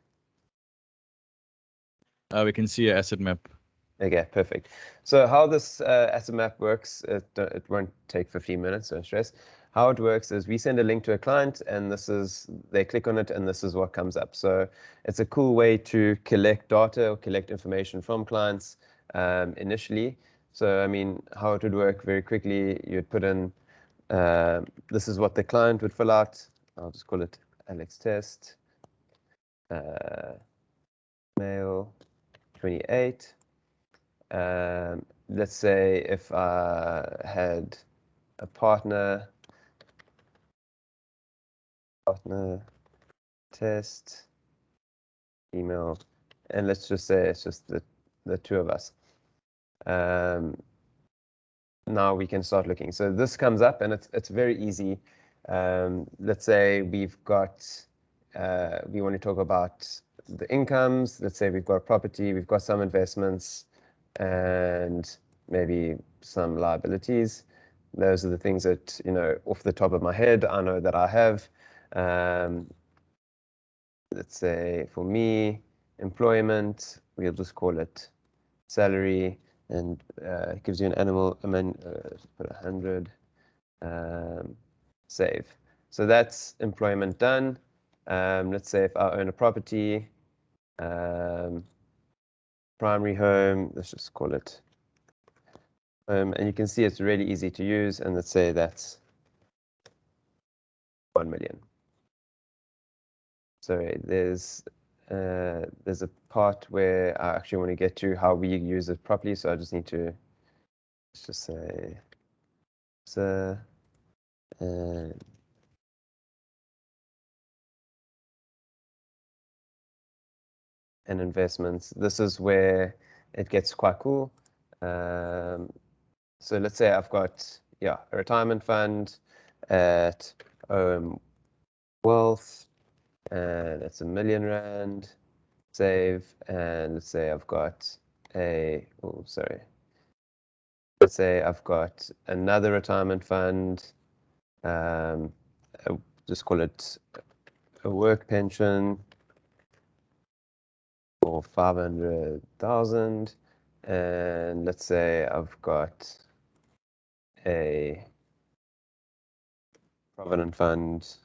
We can see your asset map. Okay, perfect. So how this asset map works, it won't take 15 minutes, don't stress. How it works is we send a link to a client, and they click on it, and this is what comes up. So it's a cool way to collect data or collect information from clients initially. So, I mean, how it would work very quickly, you'd put in, this is what the client would fill out. I'll just call it Alex Test, male, 28. Let's say if I had a partner test, email, and let's just say it's just the two of us. Now we can start looking. So this comes up, and it's very easy. Let's say we've got, we want to talk about the incomes. Let's say we've got property, we've got some investments, and maybe some liabilities. Those are the things that, off the top of my head, I know that I have. Let's say for me, employment, we'll just call it salary, and it gives you an animal, put 100, save. So that's employment done. Let's say if I own a property, primary home, let's just call it home, and you can see it's really easy to use, and let's say that's 1 million. Sorry, there's a part where I actually want to get to how we use it properly, so I just need to just say and investments. This is where it gets quite cool. So let's say I've got a retirement fund at Wealth, and it's R1 million, save, and let's say I've got let's say I've got another retirement fund, just call it a work pension for for 500,000, and let's say I've got a provident fund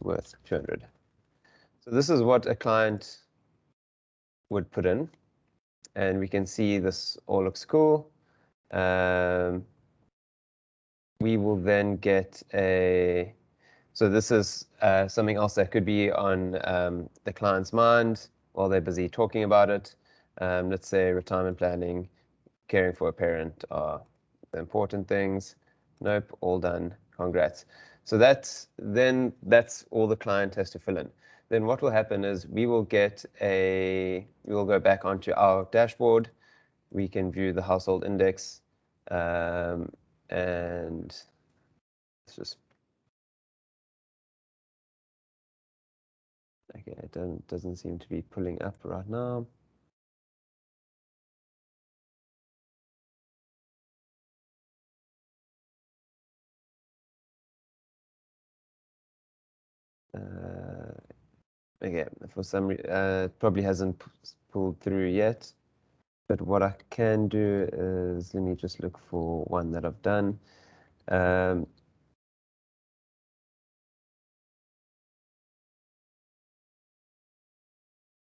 worth 200. So this is what a client would put in, and we can see this all looks cool. We will then get a, so this is something else that could be on the client's mind while they're busy talking about it. Let's say retirement planning, caring for a parent are the important things. Nope, all done, congrats. So that's all the client has to fill in. Then what will happen is we will go back onto our dashboard. We can view the household index, and it's just, okay, it doesn't seem to be pulling up right now. Okay, for some reason, it probably hasn't pulled through yet. But what I can do is, let me just look for one that I've done.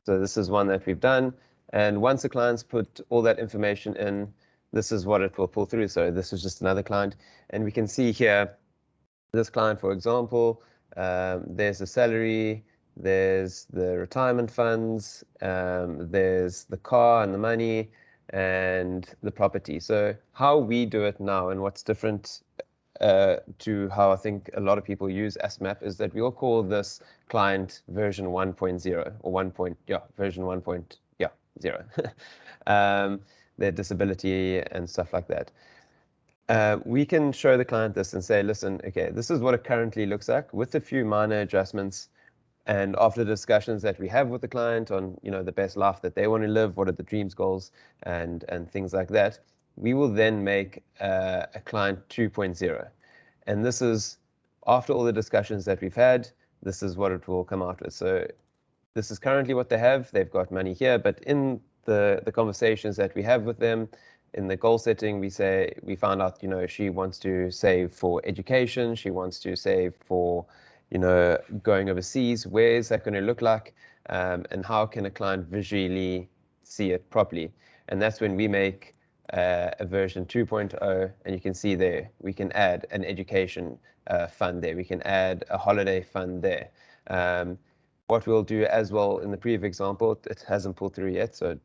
So this is one that we've done. And once the clients put all that information in, this is what it will pull through. So this is just another client. And we can see here, this client, for example, there's the salary, there's the retirement funds, there's the car and the money, and the property. So how we do it now and what's different to how I think a lot of people use SMAP is that we'll call this client version 1.0 or version 1.0, their disability and stuff like that. We can show the client this and say, listen, okay, this is what it currently looks like with a few minor adjustments. And after the discussions that we have with the client on, the best life that they want to live, what are the dreams, goals, and things like that, we will then make a client 2.0. And this is, after all the discussions that we've had, this is what it will come out with. So this is currently what they have. They've got money here, but in the conversations that we have with them, in the goal setting, we found out, she wants to save for education. She wants to save for, going overseas. Where is that going to look like? And how can a client visually see it properly? And that's when we make a version 2.0, and you can see there, we can add an education fund there. We can add a holiday fund there. What we'll do as well in the previous example, it hasn't pulled through yet. So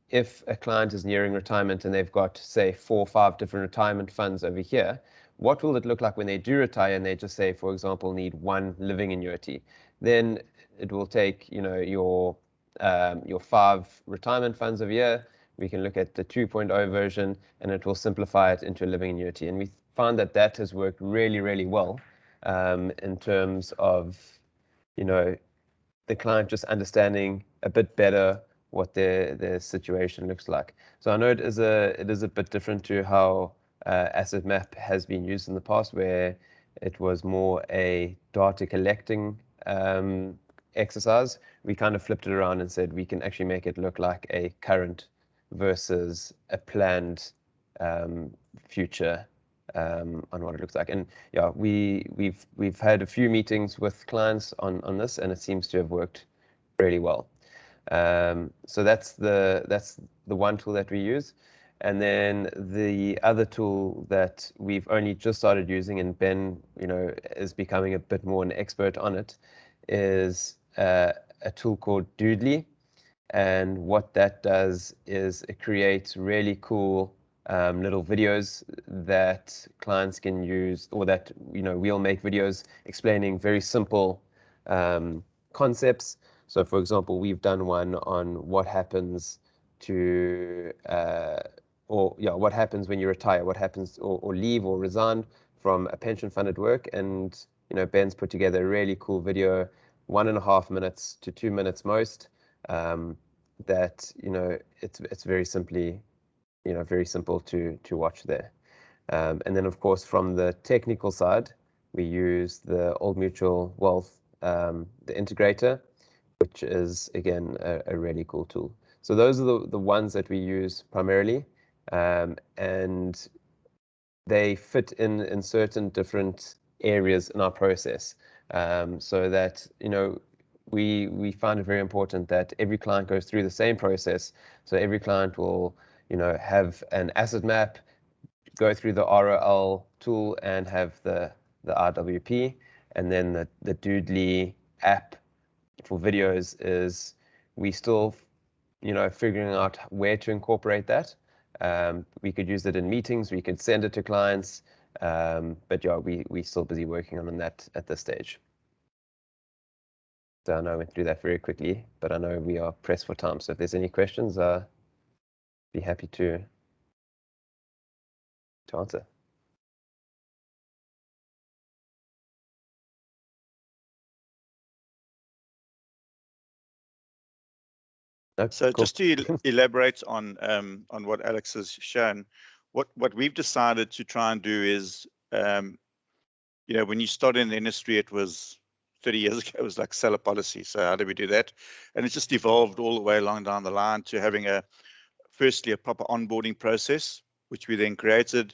if a client is nearing retirement and they've got, say, 4 or 5 different retirement funds over here, what will it look like when they do retire and they just say, for example, need one living annuity? Then it will take, your 5 retirement funds over here. We can look at the 2.0 version and it will simplify it into a living annuity. And we found that that has worked really, really well in terms of, the client just understanding a bit better what their situation looks like. So I know it is a bit different to how Asset Map has been used in the past, where it was more a data collecting exercise. We kind of flipped it around and said we can actually make it look like a current versus a planned future on what it looks like. And yeah, we've had a few meetings with clients on this, and it seems to have worked really well. So that's the one tool that we use. And then the other tool that we've only just started using, and Ben, is becoming a bit more an expert on it, is a tool called Doodly. And what that does is it creates really cool little videos that clients can use, or that we'll make videos explaining very simple concepts. So, for example, we've done one on what happens to, what happens when you retire, what happens or leave or resign from a pension fund at work. And, Ben's put together a really cool video, 1.5 minutes to 2 minutes most, that, it's very simply, very simple to watch there. And then, of course, from the technical side, we use the Old Mutual Wealth the integrator, which is again a really cool tool. So those are the ones that we use primarily, and they fit in certain different areas in our process, so that, you know, we find it very important that every client goes through the same process. So every client will, you know, have an asset map, go through the ROL tool and have the RWP, and then the Doodly app for videos is we still, you know, figuring out where to incorporate that. We could use it in meetings, we could send it to clients, but yeah, we still busy working on that at this stage. So I know I went through that very quickly, but I know we are pressed for time. So if there's any questions, be happy to answer. No, So cool. just to elaborate on what Alex has shown, what we've decided to try and do is, you know, when you started in the industry, it was 30 years ago, it was like sell a policy. So how do we do that? And it just evolved all the way along down the line to having firstly a proper onboarding process, which we then created.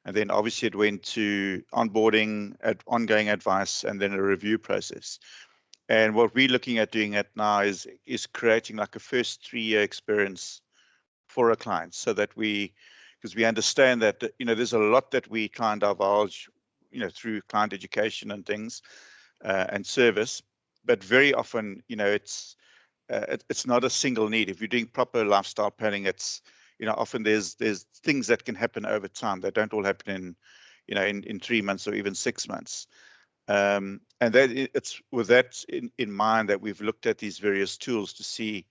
And then obviously it went to onboarding, ongoing advice, and then a review process. And what we're looking at doing it now is creating like a first 3-year experience for a client, so that because we understand that, you know, there's a lot that we try and divulge, you know, through client education and things, and service, but very often, you know, it's not a single need. If you're doing proper lifestyle planning, it's, you know, often there's things that can happen over time that don't all happen in, you know, in 3 months or even 6 months. And that it's with that in mind that we've looked at these various tools to see,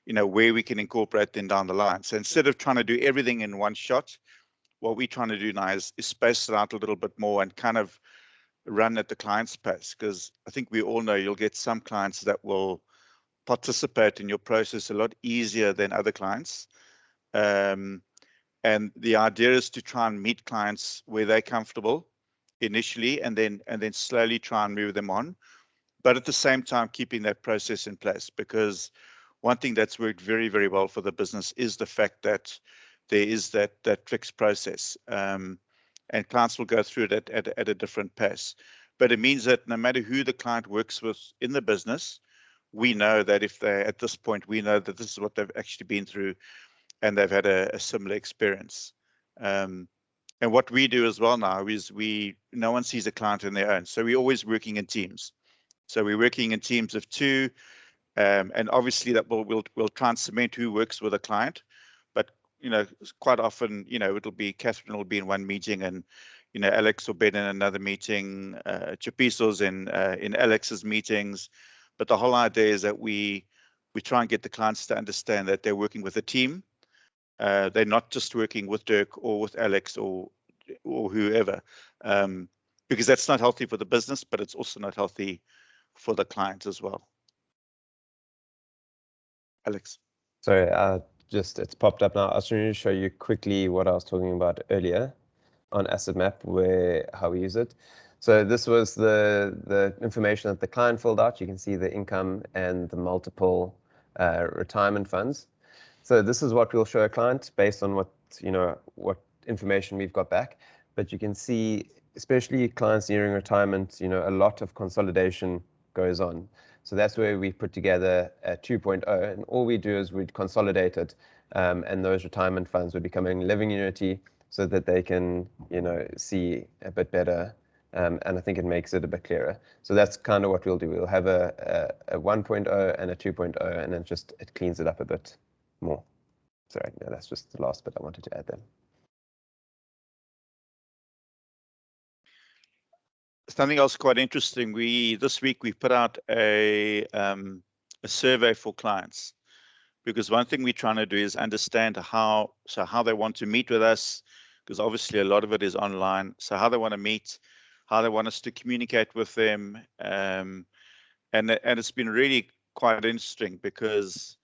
you know, where we can incorporate them down the line. So instead of trying to do everything in one shot, what we're trying to do now is space it out a little bit more and kind of run at the client's pace. Because I think we all know you'll get some clients that will participate in your process a lot easier than other clients. And the idea is to try and meet clients where they're comfortable initially, and then slowly try and move them on, but at the same time keeping that process in place. Because one thing that's worked very, very well for the business is the fact that there is that fixed process, and clients will go through it at a different pace. But it means that no matter who the client works with in the business, we know that if they're at this point, we know that this is what they've actually been through, and they've had a similar experience. And what we do as well now is no one sees a client on their own, so we're always working in teams. So we're working in teams of 2, and obviously that we'll try and cement who works with a client. But, you know, quite often, you know, it'll be Catherine will be in one meeting, and, you know, Alex will be in another meeting, Chapiso's in Alex's meetings. But the whole idea is that we try and get the clients to understand that they're working with a team. They're not just working with Dirk or with Alex or whoever, because that's not healthy for the business, but it's also not healthy for the client as well. Alex. Sorry, it's popped up now. I was trying to show you quickly what I was talking about earlier on Asset Map, how we use it. So this was the information that the client filled out. You can see the income and the multiple retirement funds. So this is what we'll show a client based on what information we've got back. But you can see, especially clients nearing retirement, you know, a lot of consolidation goes on. So that's where we put together a 2.0, and all we do is we'd consolidate it, and those retirement funds would become a living unity, so that they can, you know, see a bit better, and I think it makes it a bit clearer. So that's kind of what we'll do. We'll have a 1.0 and a 2.0, and then it cleans it up a bit more. Sorry, no, that's just the last bit I wanted to add there. Something else quite interesting. This week we put out a survey for clients, because one thing we're trying to do is understand how they want to meet with us, because obviously a lot of it is online. So how they want to meet, how they want us to communicate with them, and it's been really quite interesting, because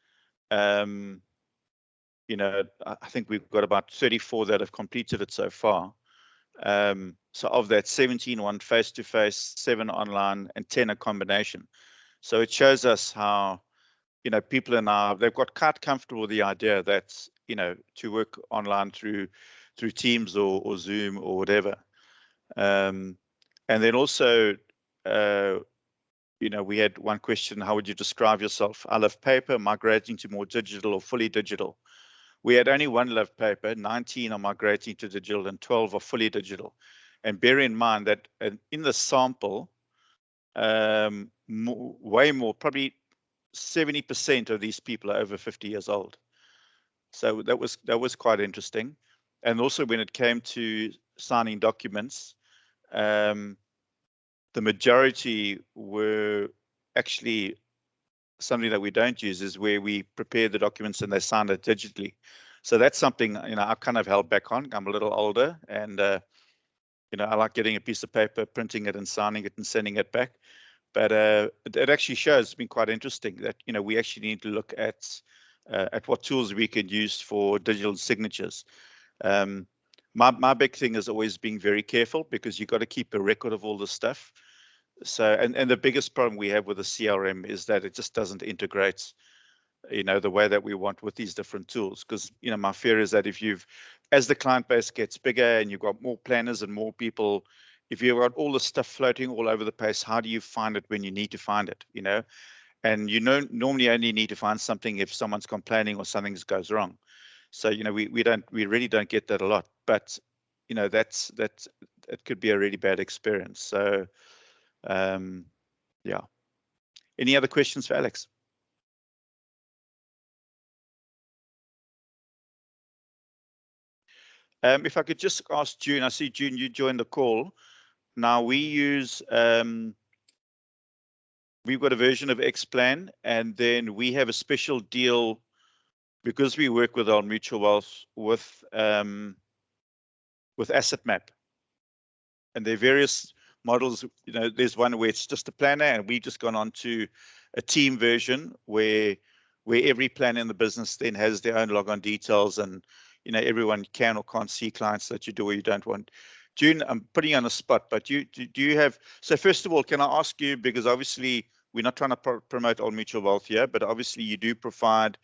you know, I think we've got about 34 that have completed it so far. So of that, 17 won face-to-face, 7 online, and 10 a combination. So it shows us how, you know, people are now, they've got quite comfortable with the idea that, you know, to work online through Teams or Zoom or whatever. And then also, you know, we had one question: how would you describe yourself? I love paper, migrating to more digital or fully digital. We had only one love paper, 19 are migrating to digital and 12 are fully digital. And bear in mind that in the sample, way more, probably 70% of these people are over 50 years old. So that was quite interesting. And also when it came to signing documents, the majority were actually something that we don't use, is where we prepare the documents and they sign it digitally. So that's something, you know, I've kind of held back on. I'm a little older, and you know, I like getting a piece of paper, printing it and signing it and sending it back. But it actually shows, it's been quite interesting that, you know, we actually need to look at what tools we could use for digital signatures. My big thing is always being very careful, because you've got to keep a record of all this stuff. So, and the biggest problem we have with the CRM is that it just doesn't integrate, you know, the way that we want with these different tools. Because, you know, my fear is that as the client base gets bigger and you've got more planners and more people, if you've got all the stuff floating all over the place, how do you find it when you need to find it, you know? And you know, normally only need to find something if someone's complaining or something goes wrong. So, you know, we really don't get that a lot. But, you know, it could be a really bad experience. So, yeah. Any other questions for Alex? If I could just ask June, I see June, you joined the call. Now we use, we've got a version of Xplan, and then we have a special deal because we work with our mutual wealth with Asset Map. And there are various models. You know, there's one where it's just a planner, and we've just gone on to a team version where every planner in the business then has their own logon details, and, you know, everyone can or can't see clients that you do or you don't want. June, I'm putting you on the spot, but do you have, so first of all, can I ask you, because obviously we're not trying to promote Old Mutual Wealth here, but obviously you do provide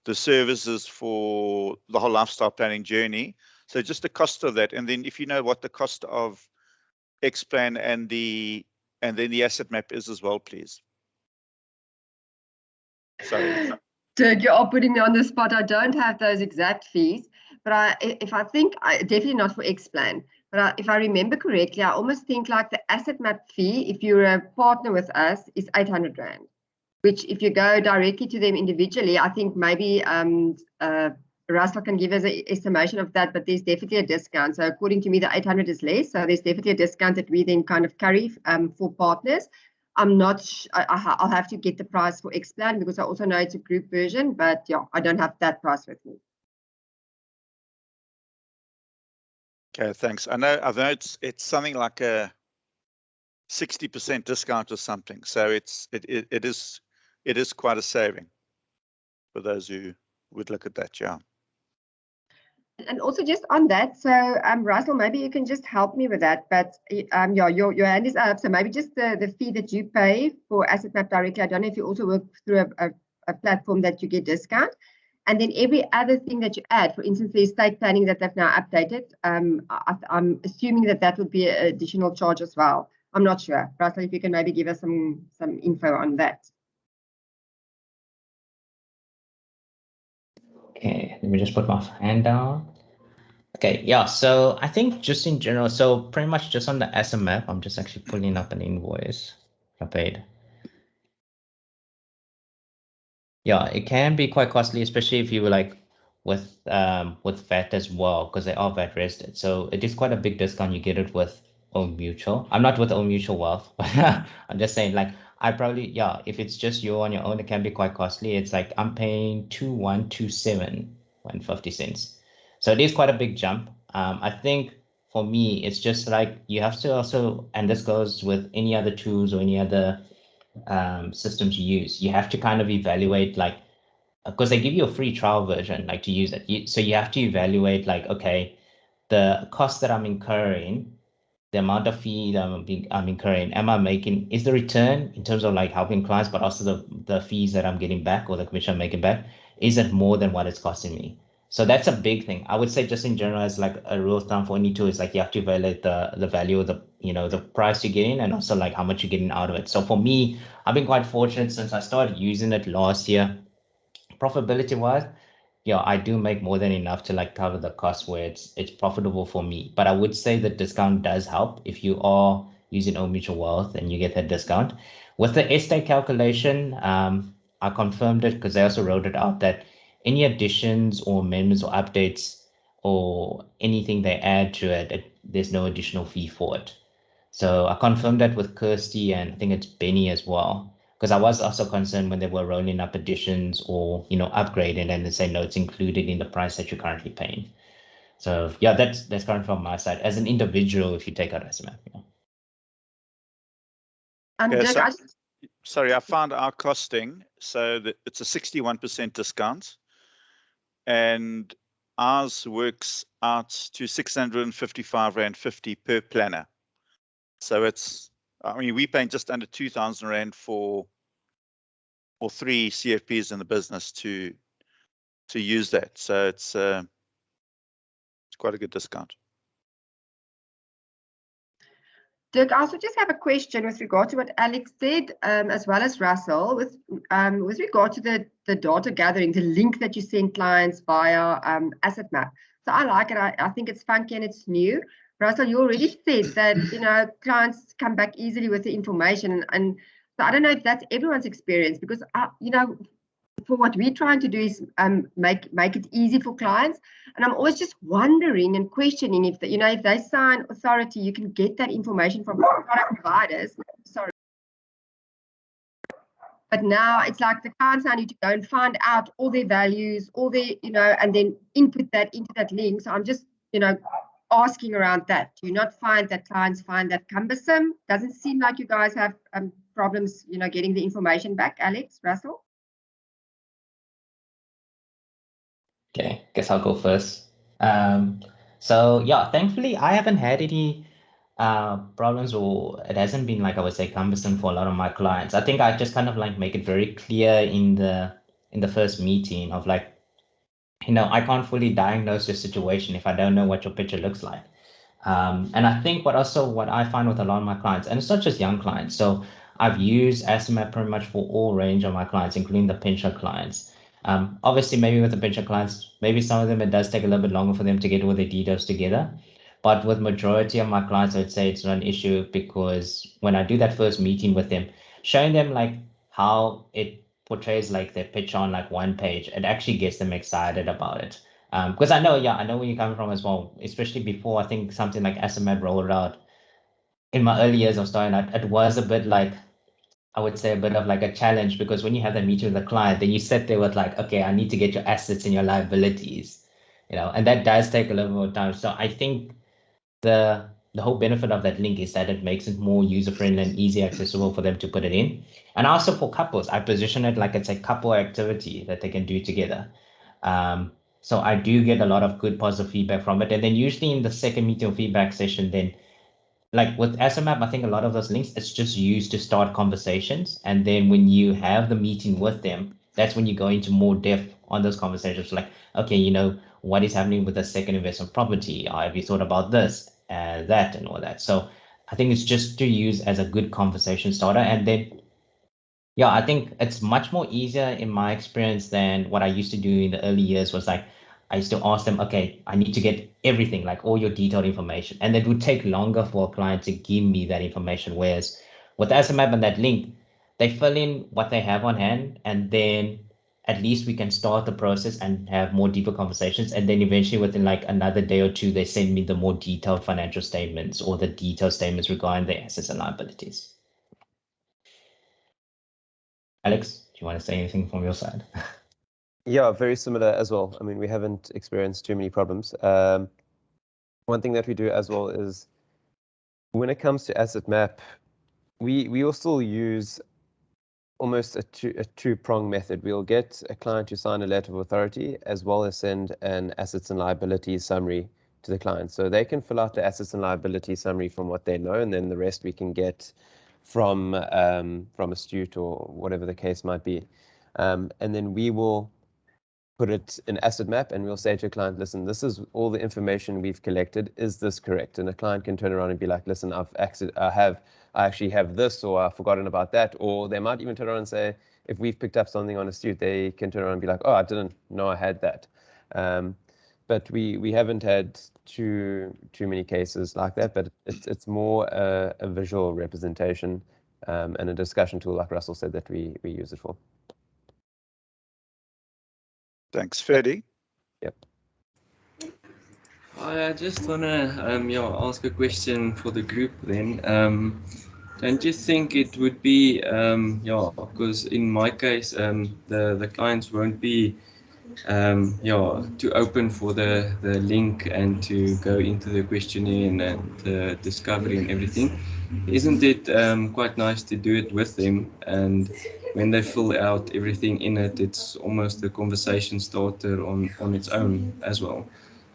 the services for the whole lifestyle planning journey. So just the cost of that, and then if you know what the cost of Xplan and then the asset map is as well, please. Sorry. Dirk, you are putting me on the spot. I don't have those exact fees, but definitely not for Xplan. But if I remember correctly, I almost think like the asset map fee, if you're a partner with us, is 800 Rand, which if you go directly to them individually, I think maybe Russell can give us an estimation of that, but there's definitely a discount. So according to me, the 800 is less. So there's definitely a discount that we then kind of carry for partners. I'm not, I'll have to get the price for Xplan, because I also know it's a group version, but yeah, I don't have that price with me. Okay, thanks. I know it's something like a 60% discount or something. So it is quite a saving for those who would look at that, yeah. And also just on that, so Russell, maybe you can just help me with that. But yeah, your hand is up. So maybe just the fee that you pay for Asset Map directly. I don't know if you also work through a platform that you get discount. And then every other thing that you add, for instance, the estate planning that they've now updated, I'm assuming that would be an additional charge as well. I'm not sure. Russell, if you can maybe give us some info on that. Okay, let me just put my hand down. Okay, yeah, so I think just in general, so pretty much just on the asset map, I'm just actually pulling up an invoice I paid. Yeah, it can be quite costly, especially if you were like with VAT as well, because they are VAT rested. So it is quite a big discount. You get it with Old Mutual. I'm not with Old Mutual Wealth, but I'm just saying, like, I probably, yeah, if it's just you on your own, it can be quite costly. It's like I'm paying 2127 and 50 cents. So it is quite a big jump. I think for me, it's just like you have to also, and this goes with any other tools or any other systems you use, you have to kind of evaluate, like, because they give you a free trial version, like, to use it. So you have to evaluate, like, okay, the cost that I'm incurring the amount of fee that I'm incurring, is the return in terms of like helping clients, but also the fees that I'm getting back or the commission I'm making back, is it more than what it's costing me? So that's a big thing. I would say just in general, as like a rule of thumb for any tool is like you have to evaluate the value of the price you're getting and also like how much you're getting out of it. So for me, I've been quite fortunate since I started using it last year. Profitability wise, yeah, I do make more than enough to like cover the cost where it's profitable for me. But I would say the discount does help if you are using Old Mutual Wealth and you get that discount. With the estate calculation, I confirmed it because they also wrote it out that any additions or amendments or updates or anything they add to it, there's no additional fee for it. So I confirmed that with Kirsty and I think it's Benny as well, because I was also concerned when they were rolling up additions or upgrading and they say no, it's included in the price that you're currently paying. So yeah, that's current from my side as an individual. If you take out SMF, yeah. Okay, sorry, I found our costing. So that it's a 61% discount, and ours works out to 655 Rand 50 per planner. So it's, I mean, we're paying just under 2,000 Rand for 3 CFPs in the business to use that. So it's quite a good discount. Dirk, I also just have a question with regard to what Alex said, as well as Russell, with regard to the data gathering, the link that you send clients via Asset Map. So I like it. I think it's funky and it's new. Russell, you already said that clients come back easily with the information, and so I don't know if that's everyone's experience, because for what we're trying to do is make it easy for clients, and I'm always just wondering and questioning if if they sign authority, you can get that information from product providers. Sorry, but now it's like the clients now need to go and find out all their values, all their and then input that into that link. So I'm just asking around that. Do you not find that clients find that cumbersome? Doesn't seem like you guys have problems getting the information back. Alex, Russell? Okay, guess I'll go first. So yeah, thankfully I haven't had any problems, or it hasn't been like I would say cumbersome for a lot of my clients. I think I just kind of like make it very clear in the first meeting of like, I can't fully diagnose your situation if I don't know what your picture looks like. And I think what I find with a lot of my clients, and it's not just young clients. So I've used Asset pretty much for all range of my clients, including the pension clients. Obviously, maybe with the pension clients, maybe some of them, it does take a little bit longer for them to get all their details together. But with majority of my clients, I would say it's not an issue, because when I do that first meeting with them, showing them like how it portrays like their picture on like one page, it actually gets them excited about it. Because I know where you're coming from as well, especially before I think something like SMAD rolled out. In my early years of starting out, it was a bit like, I would say a bit of like a challenge, because when you have that meeting with the client, then you sit there with like, okay, I need to get your assets and your liabilities, and that does take a little more time. So I think the whole benefit of that link is that it makes it more user-friendly and easy accessible for them to put it in. And also for couples, I position it like it's a couple activity that they can do together. So I do get a lot of good positive feedback from it. And then usually in the second meeting or feedback session, then like with SMAP, I think a lot of those links, it's just used to start conversations. And then when you have the meeting with them, that's when you go into more depth on those conversations. Like, okay, what is happening with the second investment property? Have you thought about this, that, and all that? So I think it's just to use as a good conversation starter. And then, yeah, I think it's much more easier in my experience than what I used to do in the early years. Was like, I used to ask them, okay, I need to get everything, like all your detailed information. And it would take longer for a client to give me that information. Whereas with SMAP and that link, they fill in what they have on hand, and then at least we can start the process and have more deeper conversations. And then eventually within like another day or two, they send me the more detailed financial statements or the detailed statements regarding the assets and liabilities. Alex, do you want to say anything from your side? Yeah, very similar as well. I mean, we haven't experienced too many problems. One thing that we do as well is when it comes to Asset Map, we will still use almost a two-prong method. We'll get a client to sign a letter of authority as well as send an assets and liabilities summary to the client. So they can fill out the assets and liability summary from what they know, and then the rest we can get from Astute or whatever the case might be. And then we will put it in asset map, and we'll say to a client, listen, this is all the information we've collected. Is this correct? And a client can turn around and be like, listen, I actually have this, or I've forgotten about that. Or they might even turn around and say, if we've picked up something on Astute, they can turn around and be like, oh, I didn't know I had that. But we haven't had too many cases like that, but it's more a visual representation and a discussion tool, like Russell said, that we use it for. Thanks, Ferdy. Yep. I just want to ask a question for the group then. Don't you think it would be, because in my case, the clients won't be to open for the link and to go into the questionnaire and the discovery and everything. Isn't it quite nice to do it with them, and when they fill out everything in it, it's almost a conversation starter on its own as well?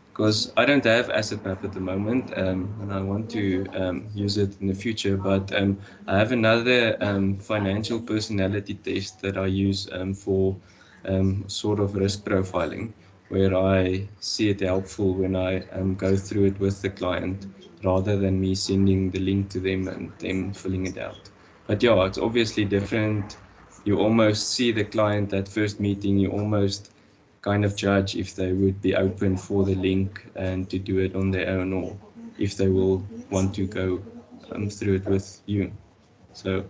Because I don't have asset map at the moment, and I want to use it in the future, but I have another financial personality test that I use for sort of risk profiling, where I see it helpful when I go through it with the client rather than me sending the link to them and them filling it out. But yeah, it's obviously different. You almost see the client at first meeting, you almost kind of judge if they would be open for the link and to do it on their own, or if they will want to go through it with you. So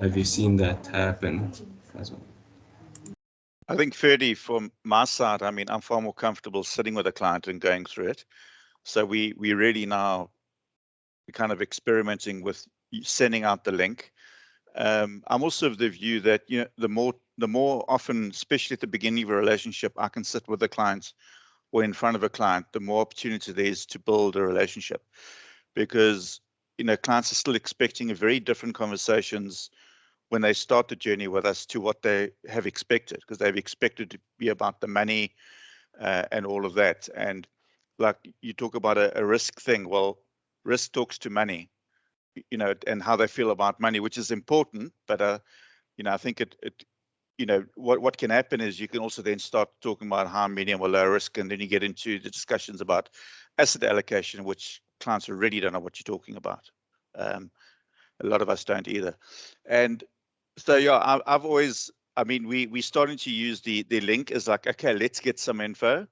have you seen that happen as well? I think, Ferdy, from my side, I mean, I'm far more comfortable sitting with a client and going through it. So we really now kind of experimenting with sending out the link. I'm also of the view that, you know, the more often, especially at the beginning of a relationship, I can sit with a client or in front of a client, the more opportunity there is to build a relationship, because, you know, clients are still expecting a very different conversations when they start the journey with us to what they have expected, because they've expected to be about the money and all of that. And like you talk about a risk thing, well, risk talks to money, you know, and how they feel about money, which is important. But you know, I think you know, what can happen is you can also then start talking about high, medium, or low risk, and then you get into the discussions about asset allocation, which clients already don't know what you're talking about. A lot of us don't either. And so, yeah, I've always, I mean, we starting to use the link as like, okay, let's get some info.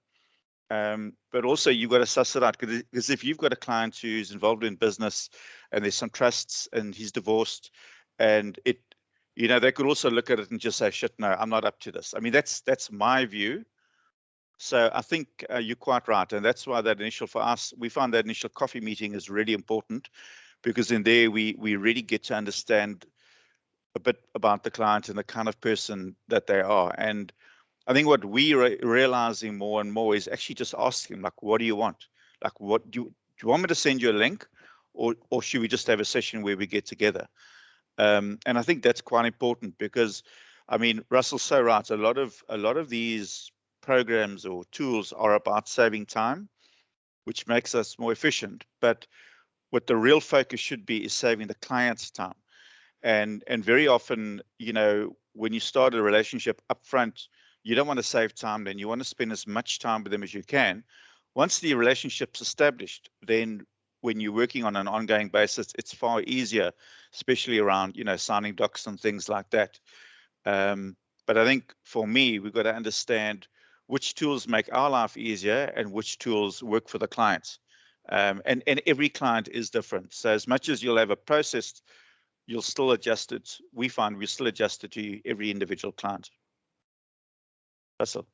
But also you've got to suss it out, because if you've got a client who's involved in business and there's some trusts and he's divorced, and you know, they could also look at it and just say, shit, no, I'm not up to this. I mean, that's my view. So I think you're quite right. And that's why that initial, for us, we found that initial coffee meeting is really important, because in there we really get to understand a bit about the client and the kind of person that they are. And I think what we realizing more and more is actually just asking, like, what do you want? Like, what do you want me to send you a link, or should we just have a session where we get together? And I think that's quite important, because, I mean, Russell's so right. A lot of these programs or tools are about saving time, which makes us more efficient. But what the real focus should be is saving the client's time. And very often, you know, when you start a relationship up front, you don't want to save time. Then you want to spend as much time with them as you can. Once the relationship's established, then when you're working on an ongoing basis, it's far easier, especially around, you know, signing docs and things like that. But I think for me, we've got to understand which tools make our life easier and which tools work for the clients. And every client is different. So as much as you'll have a process, you'll still adjust it. We find we still adjust it to every individual client. Russell.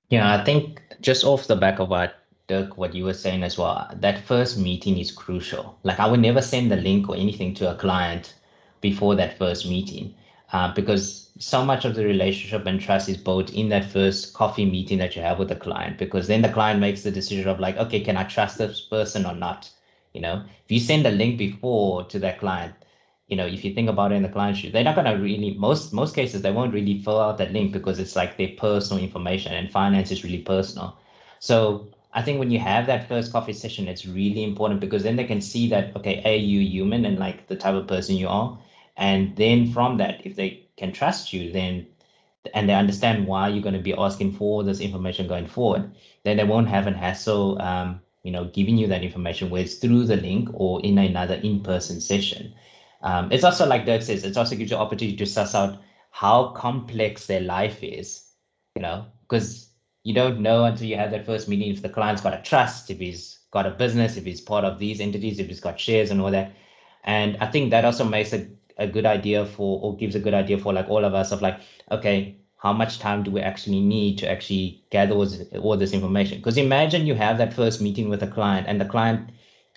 Yeah, I think just off the back of what you were saying as well, that first meeting is crucial. Like, I would never send the link or anything to a client before that first meeting, because so much of the relationship and trust is built in that first coffee meeting that you have with the client, because then the client makes the decision of like, okay, can I trust this person or not? You know, if you send a link before to that client, you know, if you think about it in the client shoes, they're not going to really, most cases, they won't really fill out that link, because it's like their personal information, and finance is really personal. So I think when you have that first coffee session, it's really important because then they can see that, okay, A, you're human and like the type of person you are. And then from that, if they can trust you, then and they understand why you're going to be asking for this information going forward, then they won't have an hassle, giving you that information, whether it's through the link or in another in-person session. It's also like Dirk says, it also gives you opportunity to suss out how complex their life is, because you don't know until you have that first meeting if the client's got a trust, if he's got a business, if he's part of these entities, if he's got shares and all that. And I think that also makes a good idea for, or gives a good idea for like all of us of like, okay, how much time do we actually need to actually gather all this information? Because imagine you have that first meeting with a client and the client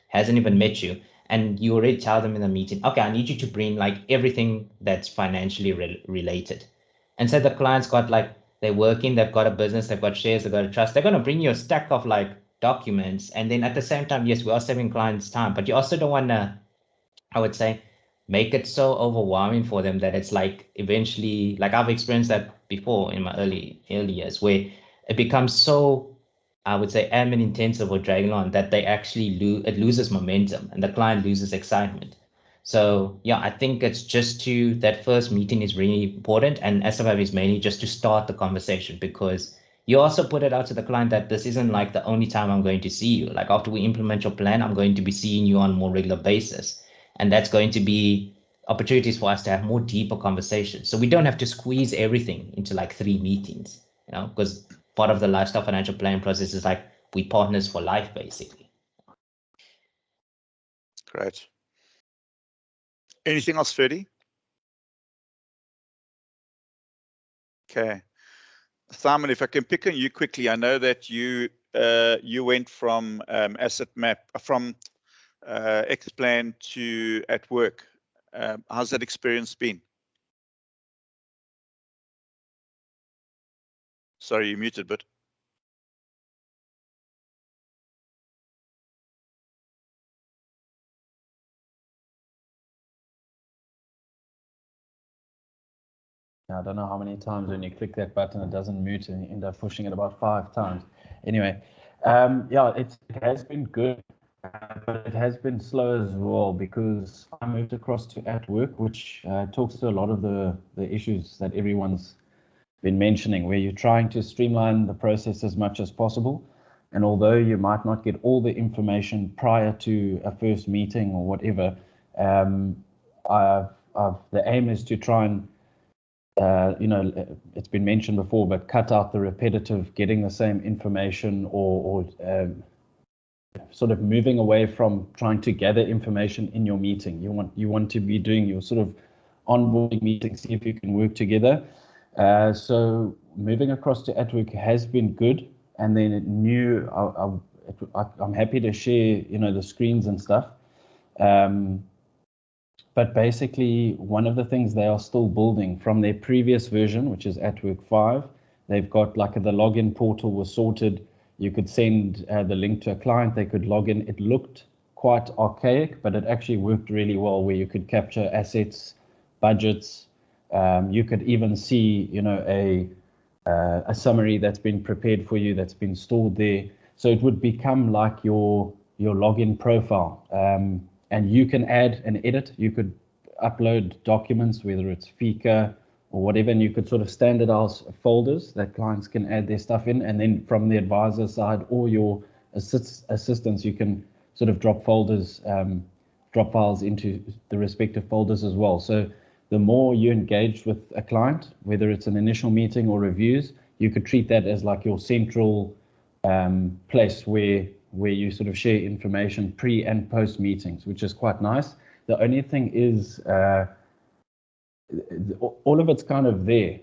hasn't even met you and you already tell them in the meeting, okay, I need you to bring like everything that's financially related. And so the client's got like, they're working, they've got a business, they've got shares, they've got a trust. They're going to bring you a stack of like documents. And then at the same time, yes, we are saving clients time, but you also don't want to, I would say, make it so overwhelming for them that it's like eventually, like I've experienced that before in my early years, where it becomes so, I would say, admin intensive or dragging on that they actually it loses momentum and the client loses excitement. So yeah, I think it's just that first meeting is really important, and SFF is mainly just to start the conversation, because you also put it out to the client that this isn't like the only time I'm going to see you. Like after we implement your plan, I'm going to be seeing you on a more regular basis. And that's going to be opportunities for us to have more deeper conversations. So we don't have to squeeze everything into like 3 meetings, because part of the lifestyle financial planning process is like we partners for life, basically. Great. Anything else, Ferdy? Okay. Simon, if I can pick on you quickly, I know that you went from asset map from X-Plan to at work. How's that experience been? Sorry, you muted, but. I don't know how many times when you click that button it doesn't mute and you end up pushing it about 5 times. Anyway, yeah, it has been good, but it has been slow as well because I moved across to at work, which talks to a lot of the issues that everyone's been mentioning, where you're trying to streamline the process as much as possible. And although you might not get all the information prior to a first meeting or whatever, the aim is to try and it's been mentioned before, but cut out the repetitive, getting the same information or sort of moving away from trying to gather information in your meeting. You want to be doing your sort of onboarding meeting, see if you can work together. So moving across to at work has been good, and then I'm happy to share the screens and stuff. But basically, one of the things they are still building from their previous version, which is at work 5, they've got like the login portal was sorted. You could send the link to a client, they could log in. It looked quite archaic, but it actually worked really well, where you could capture assets, budgets. You could even see, a summary that's been prepared for you, that's been stored there. So it would become like your login profile. And you can add and edit. You could upload documents, whether it's Fika or whatever, and you could sort of standardize folders that clients can add their stuff in. And then from the advisor side or your assistants, you can sort of drop folders, drop files into the respective folders as well. So the more you engage with a client, whether it's an initial meeting or reviews, you could treat that as like your central place where you sort of share information pre and post meetings, which is quite nice. The only thing is all of it's kind of there,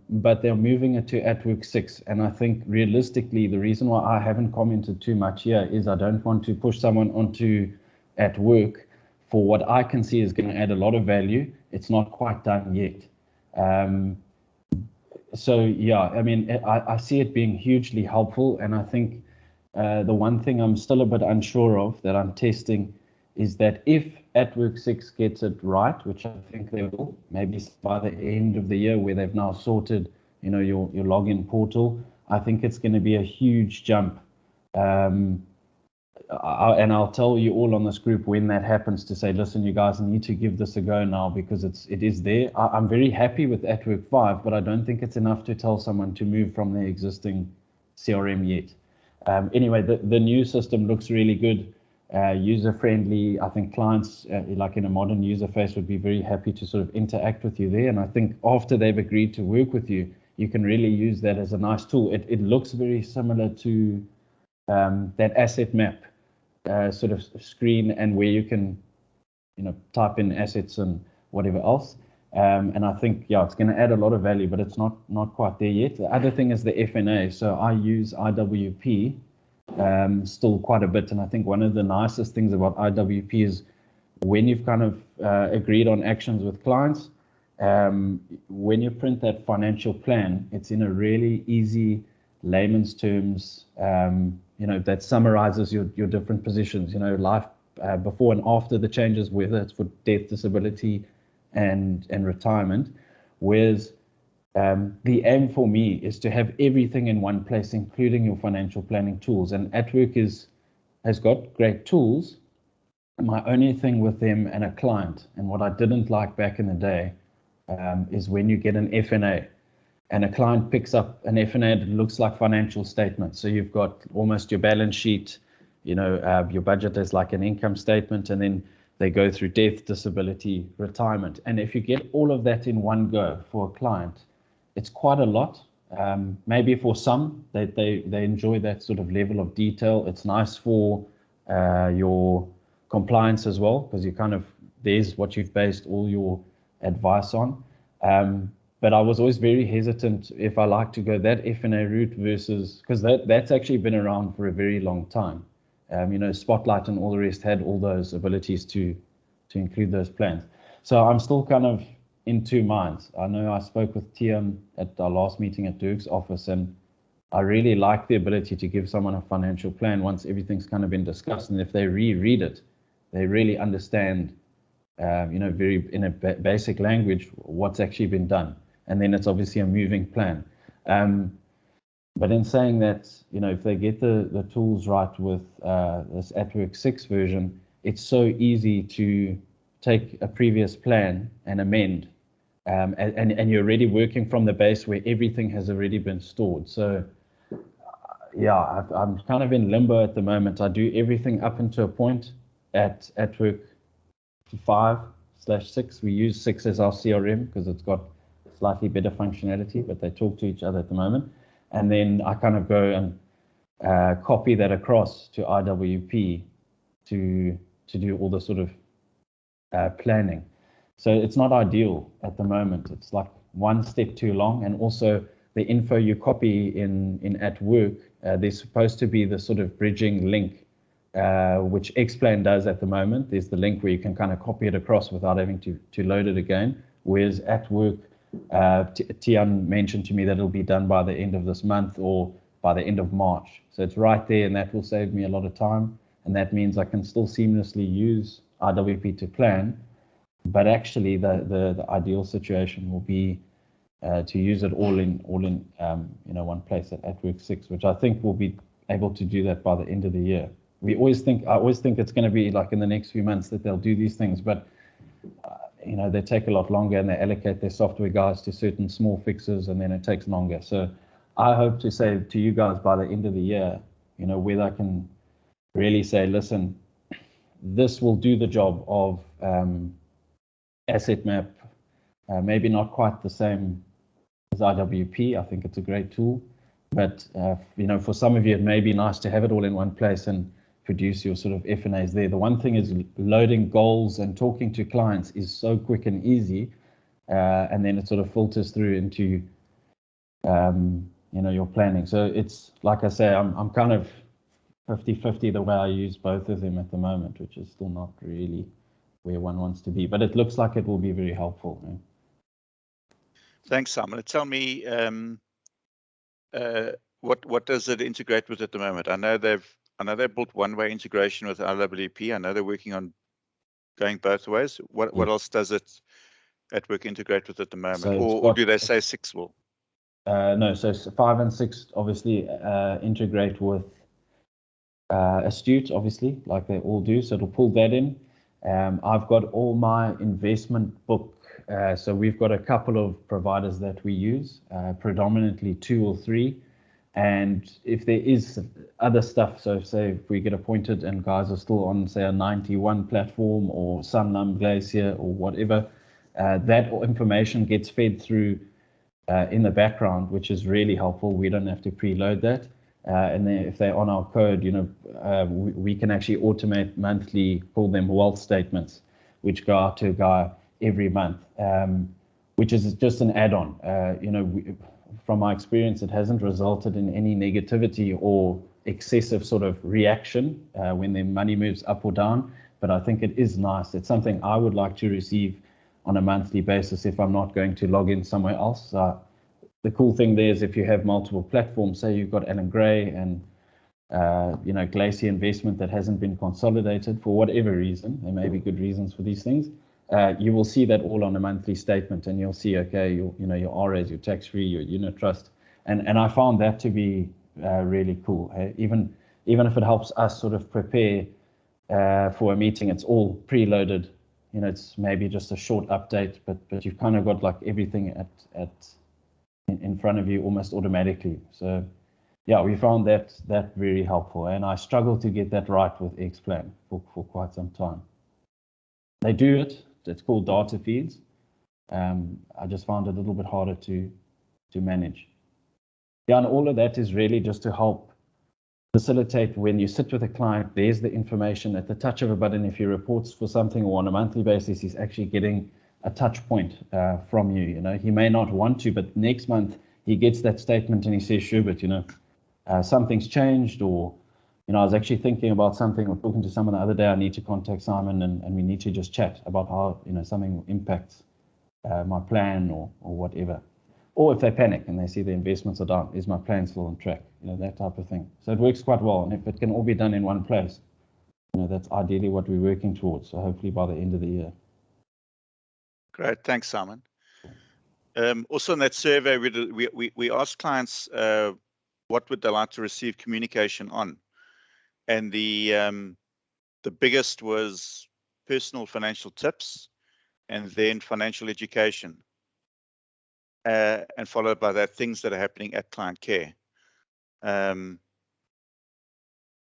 but they're moving it to at work 6. And I think realistically, the reason why I haven't commented too much here is I don't want to push someone onto at work for what I can see is going to add a lot of value. It's not quite done yet. So yeah, I mean, I see it being hugely helpful, and I think the one thing I'm still a bit unsure of that I'm testing is that if at work 6 gets it right, which I think they will, maybe by the end of the year where they've now sorted, your login portal, I think it's going to be a huge jump And I'll tell you all on this group when that happens to say, listen, you guys need to give this a go now because it is there. I'm very happy with Atwork 5, but I don't think it's enough to tell someone to move from their existing CRM yet. Anyway, the new system looks really good, user-friendly. I think clients, like in a modern user face, would be very happy to sort of interact with you there. And I think after they've agreed to work with you, you can really use that as a nice tool. It looks very similar to that asset map sort of screen, and where you can, type in assets and whatever else. And I think, yeah, it's going to add a lot of value, but it's not quite there yet. The other thing is the FNA. So I use IWP still quite a bit. And I think one of the nicest things about IWP is when you've kind of agreed on actions with clients, when you print that financial plan, it's in a really easy layman's terms, that summarizes your different positions, life before and after the changes, whether it's for death, disability, and retirement. Whereas the aim for me is to have everything in one place, including your financial planning tools. And Atwork has got great tools. My only thing with them and a client, and what I didn't like back in the day, is when you get an FNA and a client picks up an FNA that looks like financial statements. So you've got almost your balance sheet, your budget is like an income statement, and then they go through death, disability, retirement. And if you get all of that in one go for a client, it's quite a lot. Maybe for some, they enjoy that sort of level of detail. It's nice for your compliance as well, because there's what you've based all your advice on. But I was always very hesitant if I like to go that FNA route versus, because that's actually been around for a very long time. Spotlight and all the rest had all those abilities to include those plans. So I'm still kind of in two minds. I know I spoke with Tian at our last meeting at Dirk's office, and I really like the ability to give someone a financial plan once everything's kind of been discussed. And if they reread it, they really understand, very in a basic language, what's actually been done. And then it's obviously a moving plan. But in saying that, if they get the tools right with this Atwork 6 version, it's so easy to take a previous plan and amend. And you're already working from the base where everything has already been stored. So, yeah, I'm kind of in limbo at the moment. I do everything up until a point at Atwork 5/6. We use 6 as our CRM because it's got slightly better functionality, but they talk to each other at the moment. And then I kind of go and copy that across to IWP to do all the sort of planning. So it's not ideal at the moment. It's like one step too long. And also the info you copy in Atwork, there's supposed to be the sort of bridging link, which Explain does at the moment. There's the link where you can kind of copy it across without having to load it again. Whereas Atwork, Tian mentioned to me that it'll be done by the end of this month or by the end of March. So it's right there, and that will save me a lot of time. And that means I can still seamlessly use IWP to plan. But actually, the ideal situation will be to use it all in one place at Atwork 6, which I think will be able to do that by the end of the year. I always think it's going to be like in the next few months that they'll do these things, but they take a lot longer, and they allocate their software guys to certain small fixes, and then it takes longer. So I hope to say to you guys by the end of the year, whether I can really say, listen, this will do the job of asset map, maybe not quite the same as IWP. I think it's a great tool, but for some of you, it may be nice to have it all in one place and produce your sort of FNAs there. The one thing is loading goals and talking to clients is so quick and easy, and then it sort of filters through into your planning. So it's like I say, I'm kind of 50-50 the way I use both of them at the moment, which is still not really where one wants to be, but it looks like it will be very helpful. Right? Thanks, Simon. Tell me, what does it integrate with at the moment? I know they've built one-way integration with LWP. I know they're working on going both ways. What else does it Atwork integrate with at the moment, So or do they say 6 will? No, so 5 and 6 obviously integrate with astute, obviously, like they all do. So it'll pull that in. I've got all my investment book. So we've got a couple of providers that we use, predominantly 2 or 3. And if there is other stuff, so say if we get appointed and guys are still on, say, a 91 platform or Sunlum Glacier or whatever, that information gets fed through in the background, which is really helpful. We don't have to preload that. And then if they're on our code, we can actually automate monthly, call them wealth statements, which go out to a guy every month, which is just an add-on. From my experience, it hasn't resulted in any negativity or excessive sort of reaction when their money moves up or down. But I think it is nice. It's something I would like to receive on a monthly basis if I'm not going to log in somewhere else. The cool thing there is if you have multiple platforms, say you've got Alan Gray and Glacier Investment that hasn't been consolidated for whatever reason, there may be good reasons for these things. You will see that all on a monthly statement, and you'll see, okay, your RAs, your tax-free, your unit trust, and I found that to be really cool. Even if it helps us sort of prepare for a meeting, it's all preloaded. It's maybe just a short update, but you've kind of got like everything in front of you almost automatically. So yeah, we found that very helpful, and I struggled to get that right with Xplan for quite some time. They do it. It's called data feeds. I just found it a little bit harder to manage. Yeah, and all of that is really just to help facilitate when you sit with a client, there's the information at the touch of a button. If he reports for something or on a monthly basis, he's actually getting a touch point from you. He may not want to, but next month he gets that statement and he says, sure, but something's changed, or I was actually thinking about something or talking to someone the other day. I need to contact Simon and we need to just chat about how something impacts my plan or whatever. Or if they panic and they see the investments are down, is my plan still on track? That type of thing. So it works quite well. And if it can all be done in one place, that's ideally what we're working towards. So hopefully by the end of the year. Great, thanks, Simon. Also in that survey, we asked clients what would they like to receive communication on, and the biggest was personal financial tips, and then financial education, and followed by that things that are happening at client care.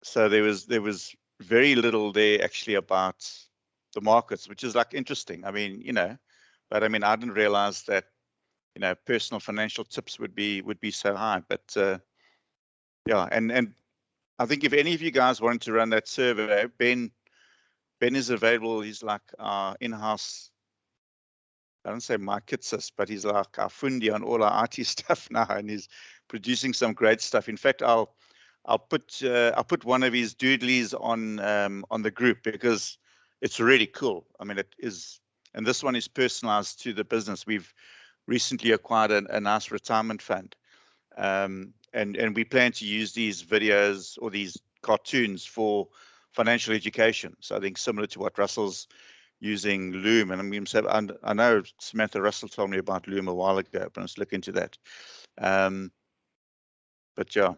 So there was very little there actually about the markets, which is like interesting. I mean, but I mean, I didn't realize that personal financial tips would be so high. But yeah, and I think if any of you guys wanted to run that survey, Ben is available. He's like our in-house, I don't say my kitsis, but he's like our fundi on all our IT stuff now, and he's producing some great stuff. In fact, I'll put one of his doodlies on the group because it's really cool. I mean, it is, and this one is personalized to the business. We've recently acquired a nice retirement fund, and we plan to use these videos or these cartoons for financial education. So I think similar to what Russell's using Loom, and I know Samantha Russell told me about Loom a while ago, but let's look into that. But yeah,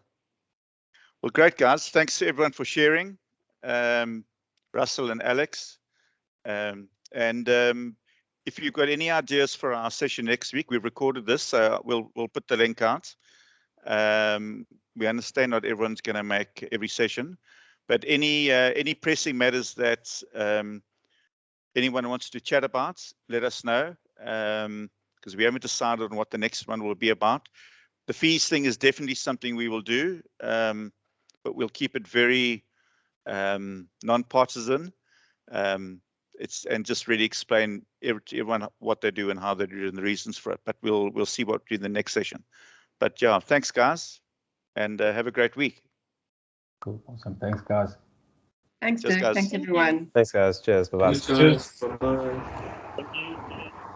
well, great guys. Thanks to everyone for sharing, Russell and Alex. If you've got any ideas for our session next week, we've recorded this, so we'll put the link out. We understand not everyone's going to make every session, but any pressing matters that anyone wants to chat about, let us know, because we haven't decided on what the next one will be about. The fees thing is definitely something we will do, but we'll keep it very non-partisan. And just really explain to everyone what they do and how they do it and the reasons for it. But we'll see what we do in the next session. But yeah, thanks guys, and have a great week. Cool, awesome. Thanks guys. Thanks, Cheers, Dirk. guys. Thanks, everyone. Thanks, guys. Cheers. Bye-bye. Cheers. Bye-bye. Thank you.